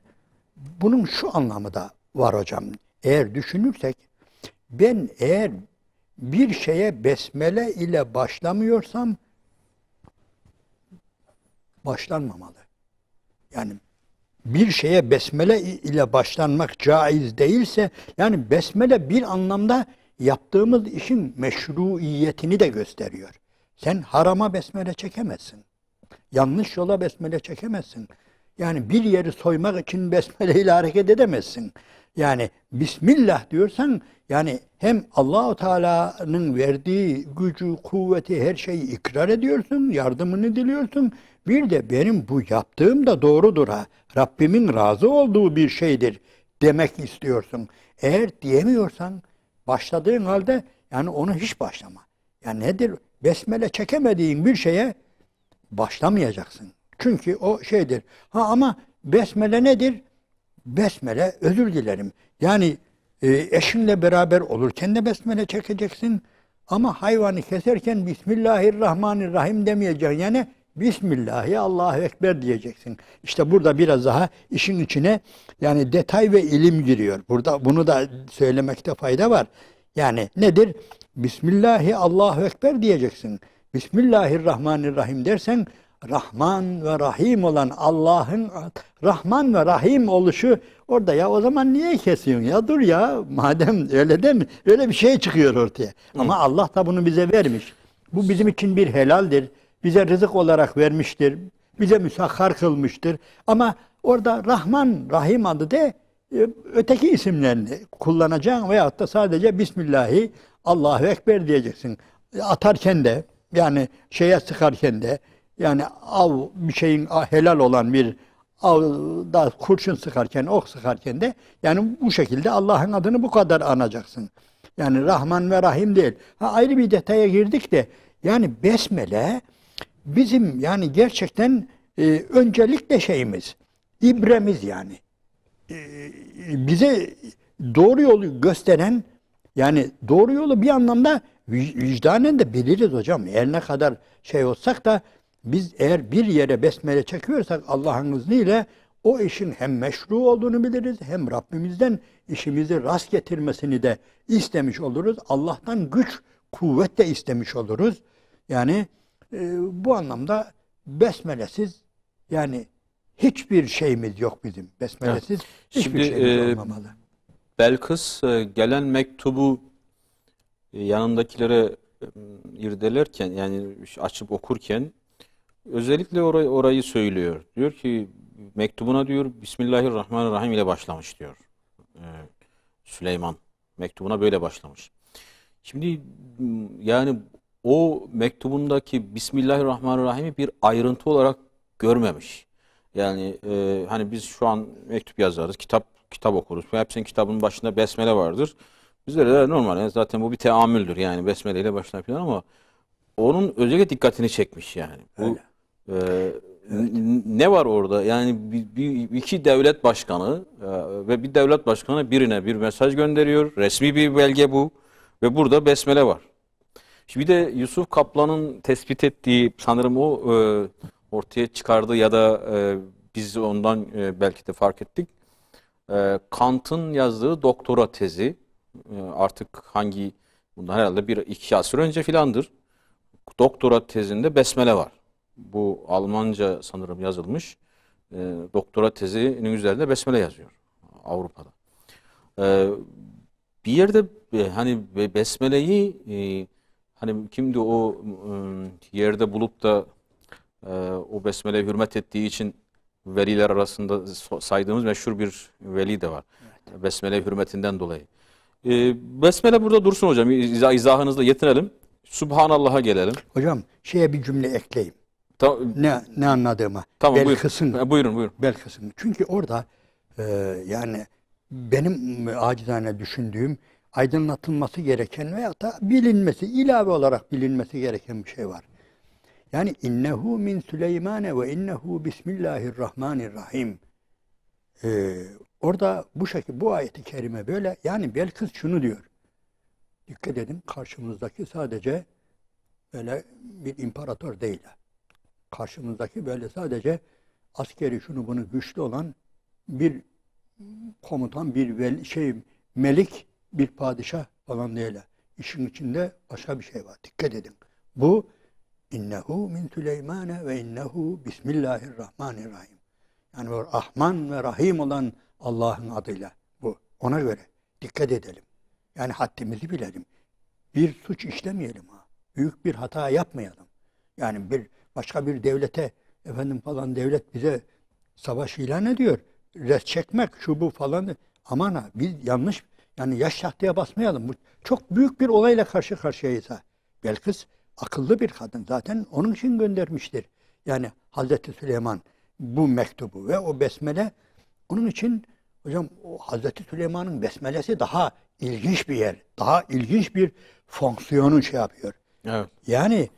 [SPEAKER 3] bunun şu anlamı da var hocam. Eğer düşünürsek, ben eğer bir şeye besmele ile başlamıyorsam başlanmamalı. Yani bir şeye besmele ile başlanmak caiz değilse, yani besmele bir anlamda yaptığımız işin meşruiyetini de gösteriyor. Sen harama besmele çekemezsin. Yanlış yola besmele çekemezsin. Yani bir yeri soymak için besmele ile hareket edemezsin. Yani Bismillah diyorsan, yani hem Allahu Teala'nın verdiği gücü, kuvveti, her şeyi ikrar ediyorsun, yardımını diliyorsun. Bir de benim bu yaptığım da doğrudur ha, Rabbimin razı olduğu bir şeydir demek istiyorsun. Eğer diyemiyorsan, başladığın halde yani onu hiç başlama. Yani nedir? Besmele çekemediğin bir şeye başlamayacaksın. Çünkü o şeydir. Ha ama besmele nedir? Besmele özür dilerim. Yani eşinle beraber olurken de besmele çekeceksin. Ama hayvanı keserken Bismillahirrahmanirrahim demeyeceksin. Yani Bismillahi Allahu Ekber diyeceksin. İşte burada biraz daha işin içine yani detay ve ilim giriyor. Burada bunu da söylemekte fayda var. Yani nedir? Bismillahi Allahu Ekber diyeceksin. Bismillahirrahmanirrahim dersen, Rahman ve Rahim olan Allah'ın Rahman ve Rahim oluşu orada, ya o zaman niye kesiyorsun ya, dur ya, madem öyle değil mi? Öyle bir şey çıkıyor ortaya. Ama Allah da bunu bize vermiş. Bu bizim için bir helaldir. Bize rızık olarak vermiştir. Bize müsahhar kılmıştır. Ama orada Rahman, Rahim adı de öteki isimlerini kullanacaksın veyahut da sadece Bismillahi Allahu Ekber diyeceksin. Atarken de, yani şeye sıkarken de, yani av, bir şeyin helal olan bir avda kurşun sıkarken, ok sıkarken de yani bu şekilde Allah'ın adını bu kadar anacaksın. Yani Rahman ve Rahim değil. Ha, ayrı bir detaya girdik de, yani besmele bizim yani gerçekten öncelikle şeyimiz, ibremiz yani. Bize doğru yolu gösteren, yani doğru yolu bir anlamda vicdanen de biliriz hocam. Eğer ne kadar şey olsak da, biz eğer bir yere besmele çekiyorsak Allah'ın izniyle o işin hem meşru olduğunu biliriz, hem Rabbimizden işimizi rast getirmesini de istemiş oluruz. Allah'tan güç, kuvvet de istemiş oluruz. Yani bu anlamda besmelesiz yani hiçbir şeyimiz yok bizim. Besmelesiz
[SPEAKER 2] Evet.
[SPEAKER 3] hiçbir
[SPEAKER 2] Şimdi
[SPEAKER 3] şeyimiz olmamalı.
[SPEAKER 2] Belkıs gelen mektubu yanındakilere irdelerken, yani açıp okurken özellikle orayı söylüyor. Diyor ki mektubuna diyor Bismillahirrahmanirrahim ile başlamış diyor. Süleyman mektubuna böyle başlamış. Şimdi yani o mektubundaki Bismillahirrahmanirrahim'i bir ayrıntı olarak görmemiş. Yani hani biz şu an mektup yazarız, kitap okuruz. Hepsinin kitabının başında besmele vardır. Bizlere de normal. Yani zaten bu bir teamüldür. Yani besmele ile başlar falan, ama onun özellikle dikkatini çekmiş yani. Bu
[SPEAKER 3] Evet.
[SPEAKER 2] ne var orada? Yani iki devlet başkanı ve bir devlet başkanı birine bir mesaj gönderiyor. Resmi bir belge bu. Ve burada besmele var. Şimdi bir de Yusuf Kaplan'ın tespit ettiği, sanırım o ortaya çıkardığı ya da biz ondan belki de fark ettik. Kant'ın yazdığı doktora tezi Artık bundan herhalde bir iki asır önce filandır. Doktora tezinde besmele var. Bu Almanca sanırım yazılmış. Doktora tezinin üzerinde besmele yazıyor Avrupa'da. E, Bir yerde hani besmeleyi hani kimdi o yerde bulup da o besmeleye hürmet ettiği için veliler arasında saydığımız meşhur bir veli de var. Evet. Besmele hürmetinden dolayı. Besmele burada dursun hocam. İzahınızla yetinelim. Subhanallah'a gelelim.
[SPEAKER 3] Hocam şeye bir cümle ekleyeyim. Ne anladığıma.
[SPEAKER 2] Tamam,
[SPEAKER 3] Belkıs'ın.
[SPEAKER 2] Buyurun.
[SPEAKER 3] Belkıs'ın. Çünkü orada yani benim acizane düşündüğüm aydınlatılması gereken veya da bilinmesi, ilave olarak bilinmesi gereken bir şey var. Yani innehu min Süleymane ve innehu bismillahirrahmanirrahim. Orada bu şekilde bu ayeti kerime böyle. Yani Belkıs şunu diyor. Dikkat edin, karşımızdaki sadece böyle bir imparator değil. Karşımızdaki böyle sadece askeri şunu bunu güçlü olan bir komutan, bir melik, bir padişah falan değil. İşin içinde başka bir şey var. Dikkat edin. Bu innehu min Süleymane ve innehu bismillahirrahmanirrahim. Yani o Rahman ve Rahim olan Allah'ın adıyla bu. Ona göre dikkat edelim. Yani haddimizi bilelim. Bir suç işlemeyelim ha. Büyük bir hata yapmayalım. Yani başka bir devlete falan devlet bize savaş ilan ediyor. Res çekmek şu bu falan. Aman ha biz yanlış yani yaş tahtaya basmayalım. Bu çok büyük bir olayla karşı karşıyayız ha. Belkıs akıllı bir kadın zaten onun için göndermiştir. Yani Hazreti Süleyman bu mektubu ve o besmele onun için hocam o Hazreti Süleyman'ın besmelesi daha ilginç bir yer. Daha ilginç bir fonksiyonu yapıyor. Evet. Yani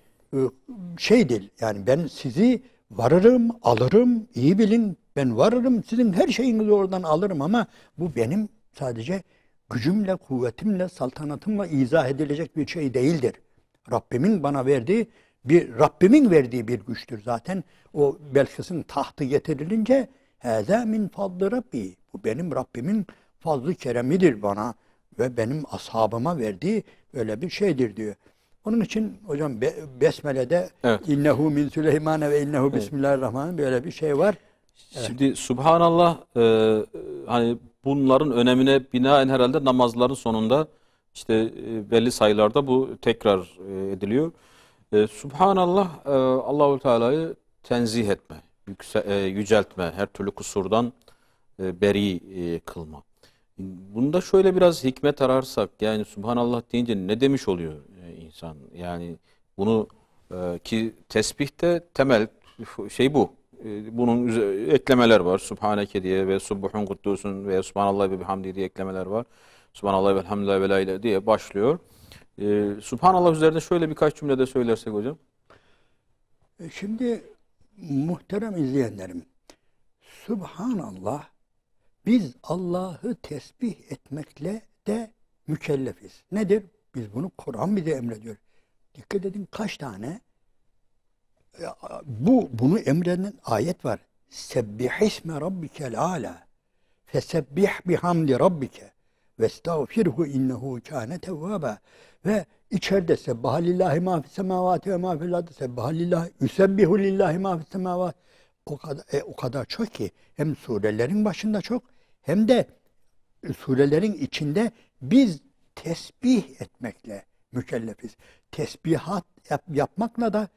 [SPEAKER 3] şey değil. Yani ben sizi varırım, alırım, iyi bilin. Ben varırım, sizin her şeyinizi oradan alırım ama bu benim sadece gücümle, kuvvetimle, saltanatımla izah edilecek bir şey değildir. Rabbimin bana verdiği Rabbimin verdiği bir güçtür zaten. O Belkıs'ın tahtı getirilince hâzâ min fadlı Rabbi. Bu benim Rabbimin fazlı keremidir bana ve benim ashabıma verdiği böyle bir şeydir diyor. Onun için hocam Besmele'de evet. İnnehu min Süleymane ve innehu evet. Bismillahirrahmanirrahim böyle bir şey var. Evet.
[SPEAKER 2] Şimdi Subhanallah hani bunların önemine binaen herhalde namazların sonunda işte belli sayılarda bu tekrar ediliyor. Subhanallah Allahu Teala'yı tenzih etme, yüceltme, her türlü kusurdan beri kılma. Bunda şöyle biraz hikmet ararsak yani Subhanallah deyince ne demiş oluyor insan? Yani bunu ki tesbihte temel şey bu. Bunun eklemeler var. Subhaneke diye ve Subbuhun Kuddusun ve Subhanallah ve Bihamdi diye eklemeler var. Subhanallah ve Elhamdülillah ve La ilahe diye başlıyor. Subhanallah üzerinde şöyle birkaç cümlede söylersek hocam.
[SPEAKER 3] Şimdi muhterem izleyenlerim, Subhanallah biz Allah'ı tesbih etmekle de mükellefiz. Nedir? Biz bunu Kur'an bize emrediyor. Dikkat edin kaç tane bunu emreden ayet var. Sebbihisme rabbikel ala fesebbih bihamdi rabbike vestağfirhu innehu kâne tevvâba ve içeride sebbaha lillahi ma fis semavati ve ma fil ardı sebbaha lillahi yusebbihu lillahi ma fis semavati o kadar çok ki hem surelerin başında çok hem de surelerin içinde biz tesbih etmekle mükellefiz. Tesbihat yapmakla da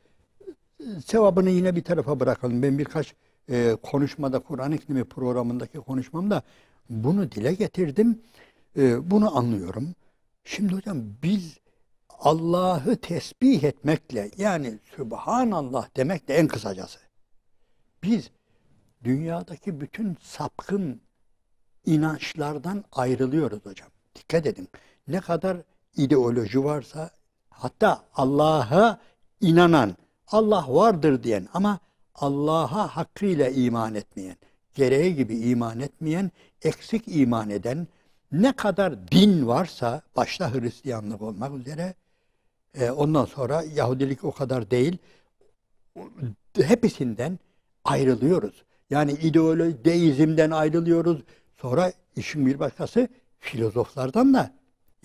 [SPEAKER 3] sevabını yine bir tarafa bırakalım. Ben birkaç konuşmada, Kur'an iklimi programındaki konuşmamda bunu dile getirdim. Bunu anlıyorum. Şimdi hocam biz Allah'ı tesbih etmekle yani Sübhanallah demekle en kısacası biz dünyadaki bütün sapkın inançlardan ayrılıyoruz hocam. Dikkat edin. Ne kadar ideoloji varsa hatta Allah'a inanan, Allah vardır diyen ama Allah'a hakkıyla iman etmeyen, gereği gibi iman etmeyen, eksik iman eden ne kadar din varsa başta Hristiyanlık olmak üzere ondan sonra Yahudilik o kadar değil hepsinden ayrılıyoruz. Yani ideoloji, deizmden ayrılıyoruz. Sonra işin bir başkası filozoflardan da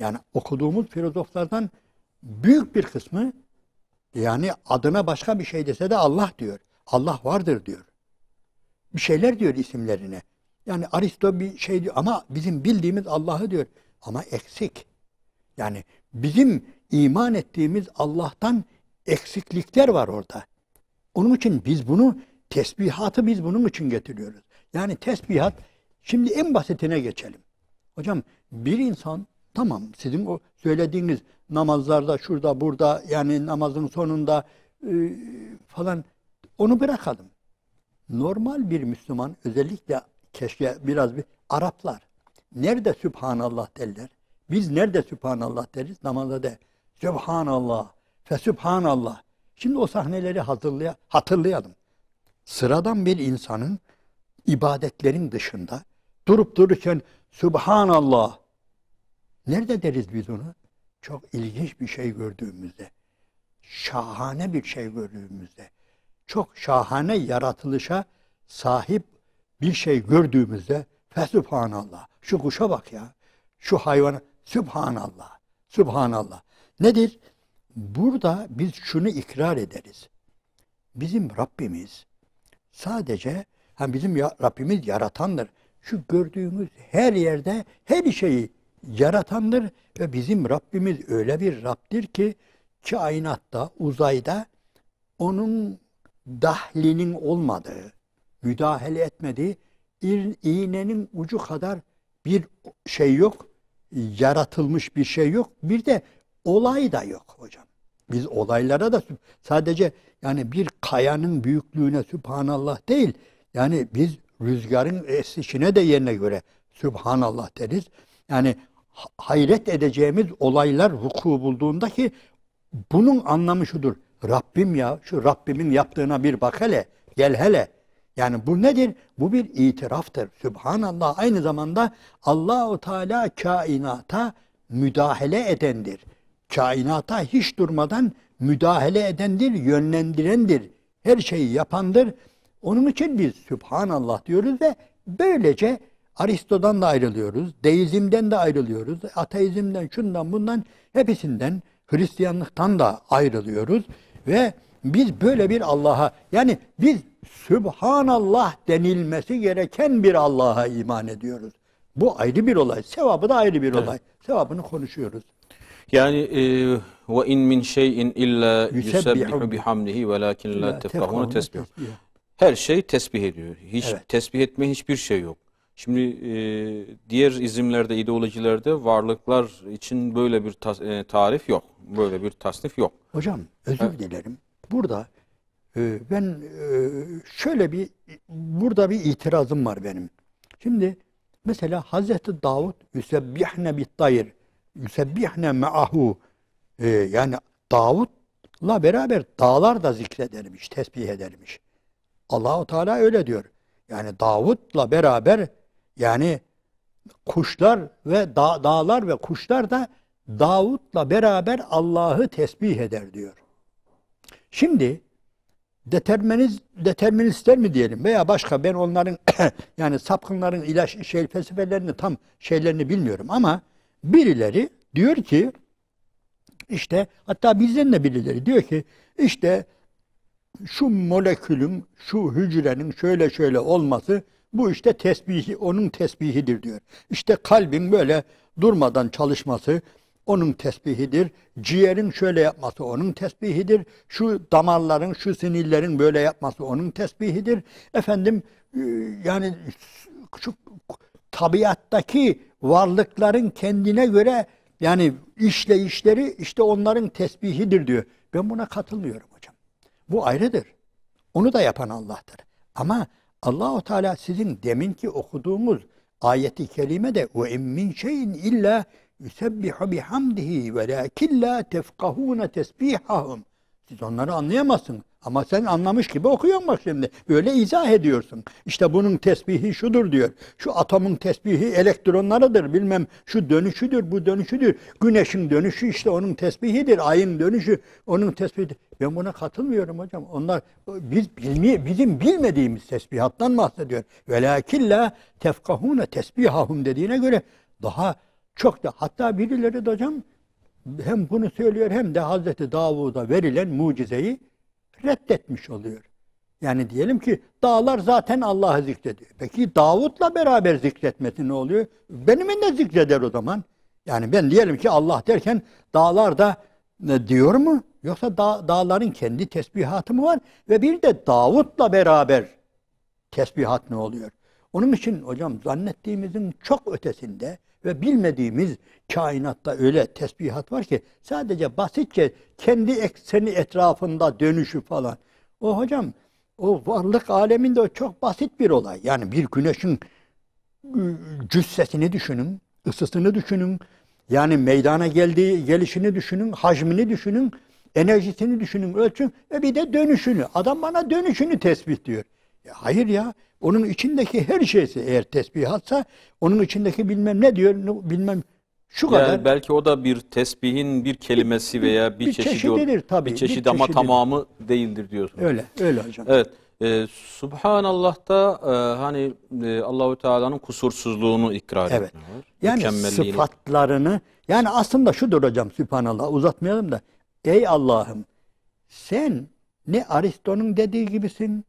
[SPEAKER 3] Yani okuduğumuz filozoflardan büyük bir kısmı yani adına başka bir şey dese de Allah diyor. Allah vardır diyor. Bir şeyler diyor isimlerine. Yani Aristo bir şey diyor ama bizim bildiğimiz Allah'ı diyor. Ama eksik. Yani bizim iman ettiğimiz Allah'tan eksiklikler var orada. Onun için biz bunu, tesbihatı biz bunun için getiriyoruz. Yani tesbihat, şimdi en basitine geçelim. Hocam bir insan, tamam sizin o söylediğiniz namazlarda, şurada, burada, yani namazın sonunda falan, onu bırakalım. Normal bir Müslüman, özellikle keşke biraz bir Araplar, nerede Sübhanallah derler? Biz nerede Sübhanallah deriz? Namazda de Sübhanallah, Fesübhanallah. Şimdi o sahneleri hatırlayalım. Sıradan bir insanın ibadetlerin dışında durup dururken Sübhanallah, nerede deriz biz onu? Çok ilginç bir şey gördüğümüzde, şahane bir şey gördüğümüzde, çok şahane yaratılışa sahip bir şey gördüğümüzde Fesübhanallah. Şu kuşa bak ya, şu hayvana, Sübhanallah, Sübhanallah. Nedir? Burada biz şunu ikrar ederiz. Bizim Rabbimiz sadece, bizim Rabbimiz yaratandır. Şu gördüğümüz her yerde her şeyi yaratandır ve bizim Rabbimiz öyle bir Rabbdir ki kainatta, uzayda onun dahlinin olmadığı, müdahale etmediği, iğnenin ucu kadar bir şey yok, yaratılmış bir şey yok. Bir de olay da yok hocam. Biz olaylara da sadece yani bir kayanın büyüklüğüne Sübhanallah değil, yani biz rüzgarın esişine de yerine göre Sübhanallah deriz. Yani hayret edeceğimiz olaylar vuku bulduğunda ki bunun anlamı şudur. Rabbim ya, şu Rabbimin yaptığına bir bak hele, gel hele. Yani bu nedir? Bu bir itiraftır. Sübhanallah aynı zamanda Allahu Teala kainata müdahale edendir. Kainata hiç durmadan müdahale edendir, yönlendirendir. Her şeyi yapandır. Onun için biz Sübhanallah diyoruz ve böylece Aristo'dan da ayrılıyoruz, deizmden de ayrılıyoruz, ateizmden, şundan bundan, hepsinden, Hristiyanlıktan da ayrılıyoruz ve biz böyle bir Allah'a, yani biz Sübhanallah denilmesi gereken bir Allah'a iman ediyoruz. Bu ayrı bir olay. Sevabı da ayrı bir olay. Sevabını konuşuyoruz.
[SPEAKER 2] Yani ve in min şeyin illa yusebbihu bihamdihi velakin la tefkahune tesbih. Her şey tesbih ediyor. Hiç tesbih etme hiçbir şey yok. Şimdi diğer izimlerde, ideolojilerde varlıklar için böyle bir tarif yok. Böyle bir tasnif yok.
[SPEAKER 3] Hocam özür dilerim. Burada ben şöyle burada bir itirazım var benim. Şimdi mesela Hazreti Davud yüsebbihne bit-tayr, yüsebbihne ma'ahu, yani Davud'la beraber dağlar da zikredermiş, tesbih edermiş. Allahu Teala öyle diyor. Yani Davud'la beraber, yani kuşlar ve dağlar ve kuşlar da Davud'la beraber Allah'ı tesbih eder diyor. Şimdi deterministler mi diyelim veya başka, ben onların yani sapkınların felsefelerini, tam şeylerini bilmiyorum ama birileri diyor ki, işte hatta bizden de birileri diyor ki, işte şu molekülün, şu hücrenin şöyle şöyle olması, bu işte tesbihi, onun tesbihidir diyor. İşte kalbin böyle durmadan çalışması onun tesbihidir. Ciğerin şöyle yapması onun tesbihidir. Şu damarların, şu sinirlerin böyle yapması onun tesbihidir. Efendim yani şu tabiattaki varlıkların kendine göre yani işleyişleri işte onların tesbihidir diyor. Ben buna katılmıyorum hocam. Bu ayrıdır. Onu da yapan Allah'tır. Ama Allah-u Teala sizin deminki okuduğumuz ayeti kerimede ve in min şeyin illa yusebbihu bihamdihi velakin la tefkahune tesbihahum. Siz onları anlayamazsınız. Ama sen anlamış gibi okuyorsun bak şimdi. Böyle izah ediyorsun. İşte bunun tesbihi şudur diyor. Şu atomun tesbihi elektronlarıdır. Bilmem şu dönüşüdür, bu dönüşüdür. Güneşin dönüşü işte onun tesbihidir. Ayın dönüşü onun tesbihidir. Ben buna katılmıyorum hocam. Onlar bizim bilmediğimiz tesbihattan bahsediyor. Velakin la tefkahune tesbihahum dediğine göre daha Çok da hatta birileri de hocam hem bunu söylüyor hem de Hazreti Davud'a verilen mucizeyi reddetmiş oluyor. Yani diyelim ki dağlar zaten Allah'ı zikrediyor. Peki Davud'la beraber zikretmesi ne oluyor? Benimle ne zikreder o zaman? Yani ben diyelim ki Allah derken dağlar da diyor mu? Yoksa dağların kendi tesbihatı mı var? Ve bir de Davud'la beraber tesbihat ne oluyor? Onun için hocam zannettiğimizin çok ötesinde ve bilmediğimiz kainatta öyle tesbihat var ki sadece basitçe kendi ekseni etrafında dönüşü falan. O hocam o varlık aleminde o çok basit bir olay. Yani bir güneşin cüssesini düşünün, ısısını düşünün. Yani meydana gelişini düşünün, hacmini düşünün, enerjisini düşünün, ölçün ve bir de dönüşünü. Adam bana dönüşünü tespit diyor. Hayır ya, onun içindeki her şeysi eğer tesbihatsa, onun içindeki bilmem ne diyor, bilmem şu
[SPEAKER 2] Yani
[SPEAKER 3] kadar.
[SPEAKER 2] belki o da bir tesbihin bir kelimesi veya bir
[SPEAKER 3] çeşididir tabii.
[SPEAKER 2] bir çeşidi
[SPEAKER 3] Bir
[SPEAKER 2] ama
[SPEAKER 3] çeşididir.
[SPEAKER 2] tamamı değildir diyorsunuz.
[SPEAKER 3] Öyle hocam.
[SPEAKER 2] Evet. Subhanallah'ta hani Allahu Teala'nın kusursuzluğunu ikrar
[SPEAKER 3] Evet.
[SPEAKER 2] ediyor.
[SPEAKER 3] Yani
[SPEAKER 2] Mükemmelliğini.
[SPEAKER 3] sıfatlarını, yani aslında şudur hocam, Sübhanallah, uzatmayalım da. Ey Allah'ım, sen ne Aristo'nun dediği gibisin,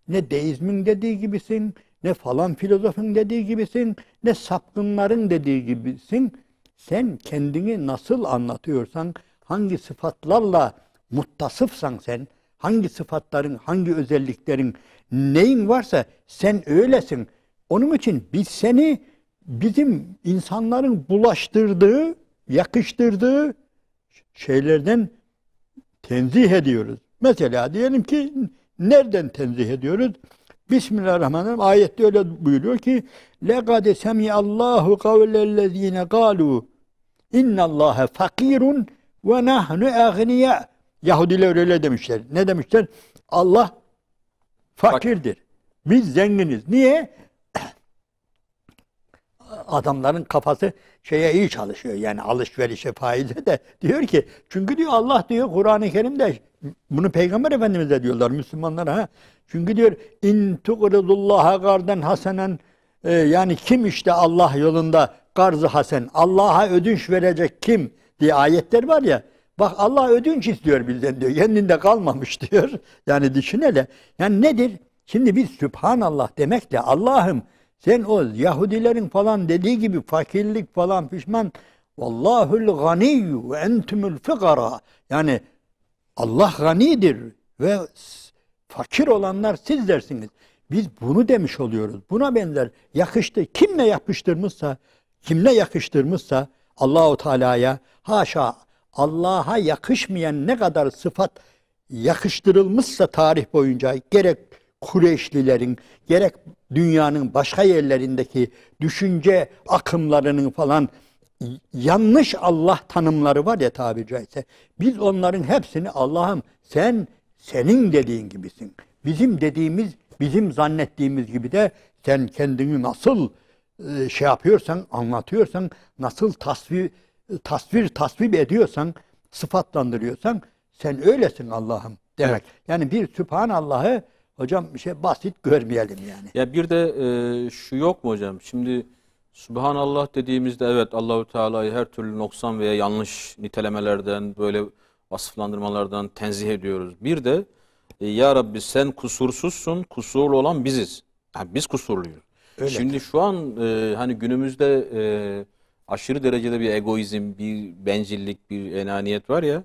[SPEAKER 3] ne deizmin dediği gibisin, ne falan filozofun dediği gibisin, ne sapkınların dediği gibisin. Sen kendini nasıl anlatıyorsan, hangi sıfatlarla muttasıfsan sen, hangi sıfatların, hangi özelliklerin, neyin varsa sen öylesin. Onun için biz seni bizim insanların bulaştırdığı, yakıştırdığı şeylerden tenzih ediyoruz. Mesela diyelim ki nereden tenzih ediyoruz? Bismillahirrahmanirrahim. Ayette öyle buyuruyor ki لَقَدْ سَمِعَ اللّٰهُ قَوْلَ الَّذ۪ينَ قَالُوا اِنَّ اللّٰهَ فَقِيرٌ وَنَحْنُ اَغْنِيَا. Yahudiler öyle demişler. Ne demişler? Allah fakirdir. Biz zenginiz. Niye? Adamların kafası şeye iyi çalışıyor. Yani alışverişe, faize de diyor ki, çünkü diyor Allah diyor Kur'an-ı Kerim'de, bunu Peygamber Efendimiz'e diyorlar Müslümanlara, ha. Çünkü diyor in tuqridullaha garden hasenen, yani kim işte Allah yolunda garzı hasen, Allah'a ödünç verecek kim diye ayetler var ya. Bak Allah ödünç istiyor bizden diyor. Kendinde kalmamış diyor. Yani düşün hele. Yani nedir? Şimdi biz Sübhanallah demekle Allah'ım sen o Yahudilerin falan dediği gibi fakirlik falan pişman. Vallahul ganiyyu ve entumul fıkara. Yani Allah ganidir ve fakir olanlar sizlersiniz. Biz bunu demiş oluyoruz. Buna benzer yakıştı. Kimle yakıştırmışsa Allahu Teala'ya, haşa, Allah'a yakışmayan ne kadar sıfat yakıştırılmışsa tarih boyunca, gerek Kureyşlilerin, gerek dünyanın başka yerlerindeki düşünce akımlarının falan yanlış Allah tanımları var ya, tabiri caizse. Biz onların hepsini Allah'ım sen senin dediğin gibisin. Bizim dediğimiz, bizim zannettiğimiz gibi de sen kendini nasıl şey yapıyorsan, anlatıyorsan, nasıl tasvip ediyorsan, sıfatlandırıyorsan sen öylesin Allah'ım demek. Evet. Yani bir Sübhanallah'ı hocam bir şey basit görmeyelim yani.
[SPEAKER 2] Ya bir de şu yok mu hocam? Şimdi Subhanallah dediğimizde evet Allahu Teala'yı her türlü noksan veya yanlış nitelemelerden, böyle vasıflandırmalardan tenzih ediyoruz. Bir de ya Rabbi sen kusursuzsun, kusurlu olan biziz. Yani biz kusurluyuz. Öyle. Şimdi şu an hani günümüzde aşırı derecede bir egoizm, bir bencillik, bir enaniyet var ya.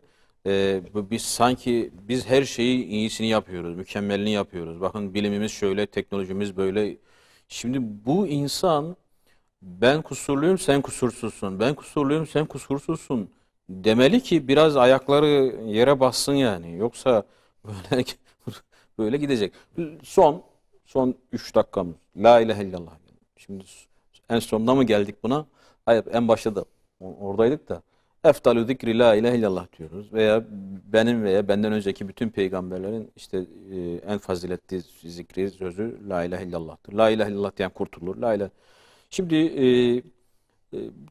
[SPEAKER 2] Biz sanki biz her şeyi iyisini yapıyoruz, mükemmelini yapıyoruz. Bakın bilimimiz şöyle, teknolojimiz böyle. Şimdi bu insan ben kusurluyum, sen kusursuzsun. Ben kusurluyum, sen kusursuzsun demeli ki biraz ayakları yere bassın yani. Yoksa böyle böyle gidecek. Son 3 dakikamız. La ilahe illallah. Şimdi en sonunda mı geldik buna? Hayır, en başta da oradaydık da. Eftalü zikri la ilahe illallah diyoruz. Veya benim veya benden önceki bütün peygamberlerin işte en faziletli zikri sözü la ilahe illallah'tır. La ilahe illallah diyen kurtulur. La ilahe. Şimdi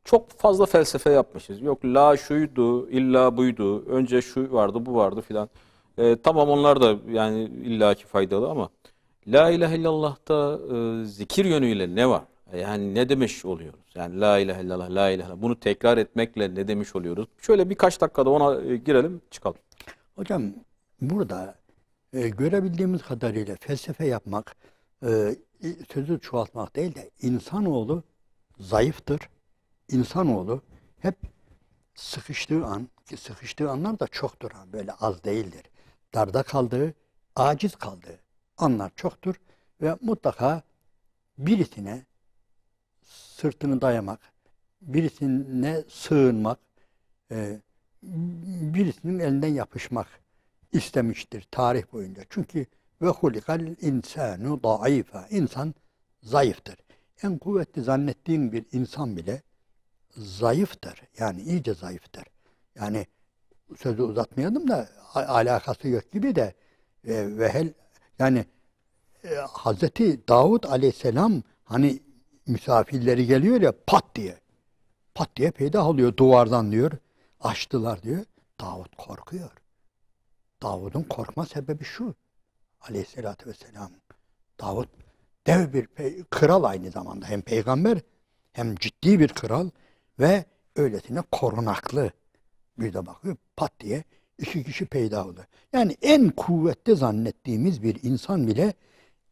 [SPEAKER 2] çok fazla felsefe yapmışız. Yok la şuydu, illa buydu, önce şu vardı, bu vardı filan. Tamam onlar da yani illaki faydalı ama la ilahe illallah'ta zikir yönüyle ne var? Yani ne demiş oluyoruz? Yani la ilahe illallah, la ilahe illallah. Bunu tekrar etmekle ne demiş oluyoruz? Şöyle birkaç dakikada ona girelim, çıkalım.
[SPEAKER 3] Hocam burada görebildiğimiz kadarıyla felsefe yapmak, sözü çoğaltmak değil de insanoğlu zayıftır. İnsanoğlu hep sıkıştığı an, ki sıkıştığı anlar da çoktur, ha, böyle az değildir. Darda kaldığı, aciz kaldığı anlar çoktur ve mutlaka birisine sırtını dayamak, birisine sığınmak, birisinin elinden yapışmak istemiştir tarih boyunca. Çünkü ve hulikal insanu daifa. İnsan zayıftır. En kuvvetli zannettiğin bir insan bile zayıftır. Yani iyice zayıftır. Yani sözü uzatmayalım da alakası yok gibi de yani Hazreti Davud Aleyhisselam hani misafirleri geliyor ya pat diye peydah oluyor duvardan diyor. Açtılar diyor. Davud korkuyor. Davud'un korkma sebebi şu. Aleyhisselatü vesselam. Davud dev bir kral aynı zamanda. Hem peygamber hem ciddi bir kral ve öylesine korunaklı. Bir de bakıyor pat diye 2 kişi peydah oldu. Yani en kuvvetli zannettiğimiz bir insan bile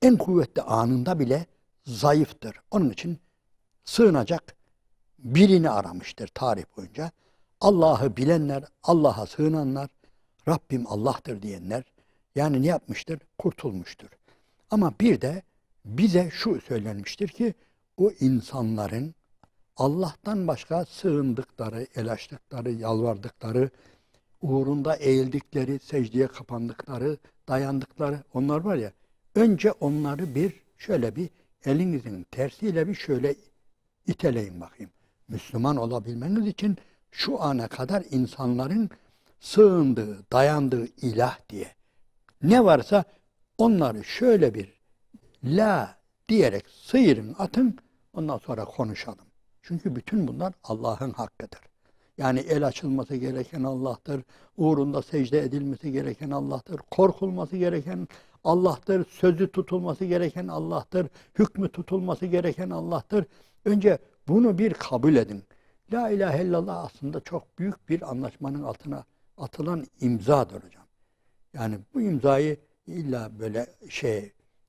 [SPEAKER 3] en kuvvetli anında bile zayıftır. Onun için sığınacak birini aramıştır tarih boyunca. Allah'ı bilenler, Allah'a sığınanlar, Rabbim Allah'tır diyenler yani ne yapmıştır? Kurtulmuştur. Ama bir de bize şu söylenmiştir ki o insanların Allah'tan başka sığındıkları, el açtıkları, yalvardıkları, uğrunda eğildikleri, secdeye kapandıkları, dayandıkları onlar var ya, önce onları şöyle bir elinizin tersiyle bir şöyle iteleyin bakayım. Müslüman olabilmeniz için şu ana kadar insanların sığındığı, dayandığı ilah diye ne varsa onları şöyle bir la diyerek sıyırın, atın, ondan sonra konuşalım. Çünkü bütün bunlar Allah'ın hakkıdır. Yani el açılması gereken Allah'tır, uğrunda secde edilmesi gereken Allah'tır, korkulması gereken Allah'tır, sözü tutulması gereken Allah'tır, hükmü tutulması gereken Allah'tır. Önce bunu bir kabul edin. La ilahe illallah aslında çok büyük bir anlaşmanın altına atılan imzadır hocam. Yani bu imzayı illa böyle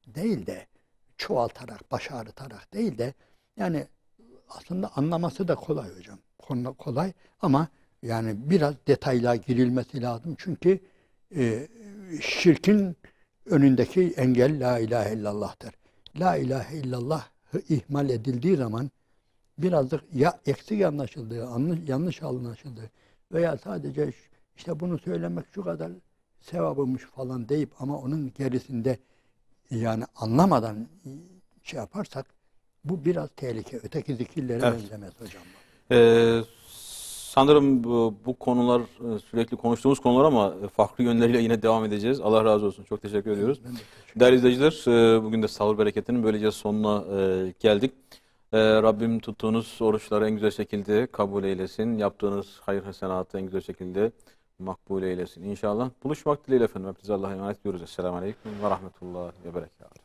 [SPEAKER 3] değil de çoğaltarak, baş ağrıtarak değil de yani aslında anlaması da kolay hocam. Konu kolay ama yani biraz detayla girilmesi lazım. Çünkü şirkin önündeki engel la ilahe illallah'tır. La ilahe illallah ihmal edildiği zaman birazcık ya eksik anlaşıldığı, yanlış anlaşıldığı veya sadece işte bunu söylemek şu kadar sevabımış falan deyip ama onun gerisinde yani anlamadan yaparsak bu biraz tehlike. Öteki zikirlere benzemez hocam.
[SPEAKER 2] Sanırım bu konular sürekli konuştuğumuz konular ama farklı yönleriyle yine devam edeceğiz. Allah razı olsun. Çok teşekkür ediyoruz. Değerli izleyiciler, bugün de sahur bereketinin böylece sonuna geldik. Rabbim tuttuğunuz oruçları en güzel şekilde kabul eylesin. Yaptığınız hayır hasenatı en güzel şekilde makbul eylesin inşallah. Buluşmak dileğiyle efendim. Hepinize Allah'a emanet ediyoruz. Esselamu Aleyküm ve Rahmetullah ve Berekatuhu.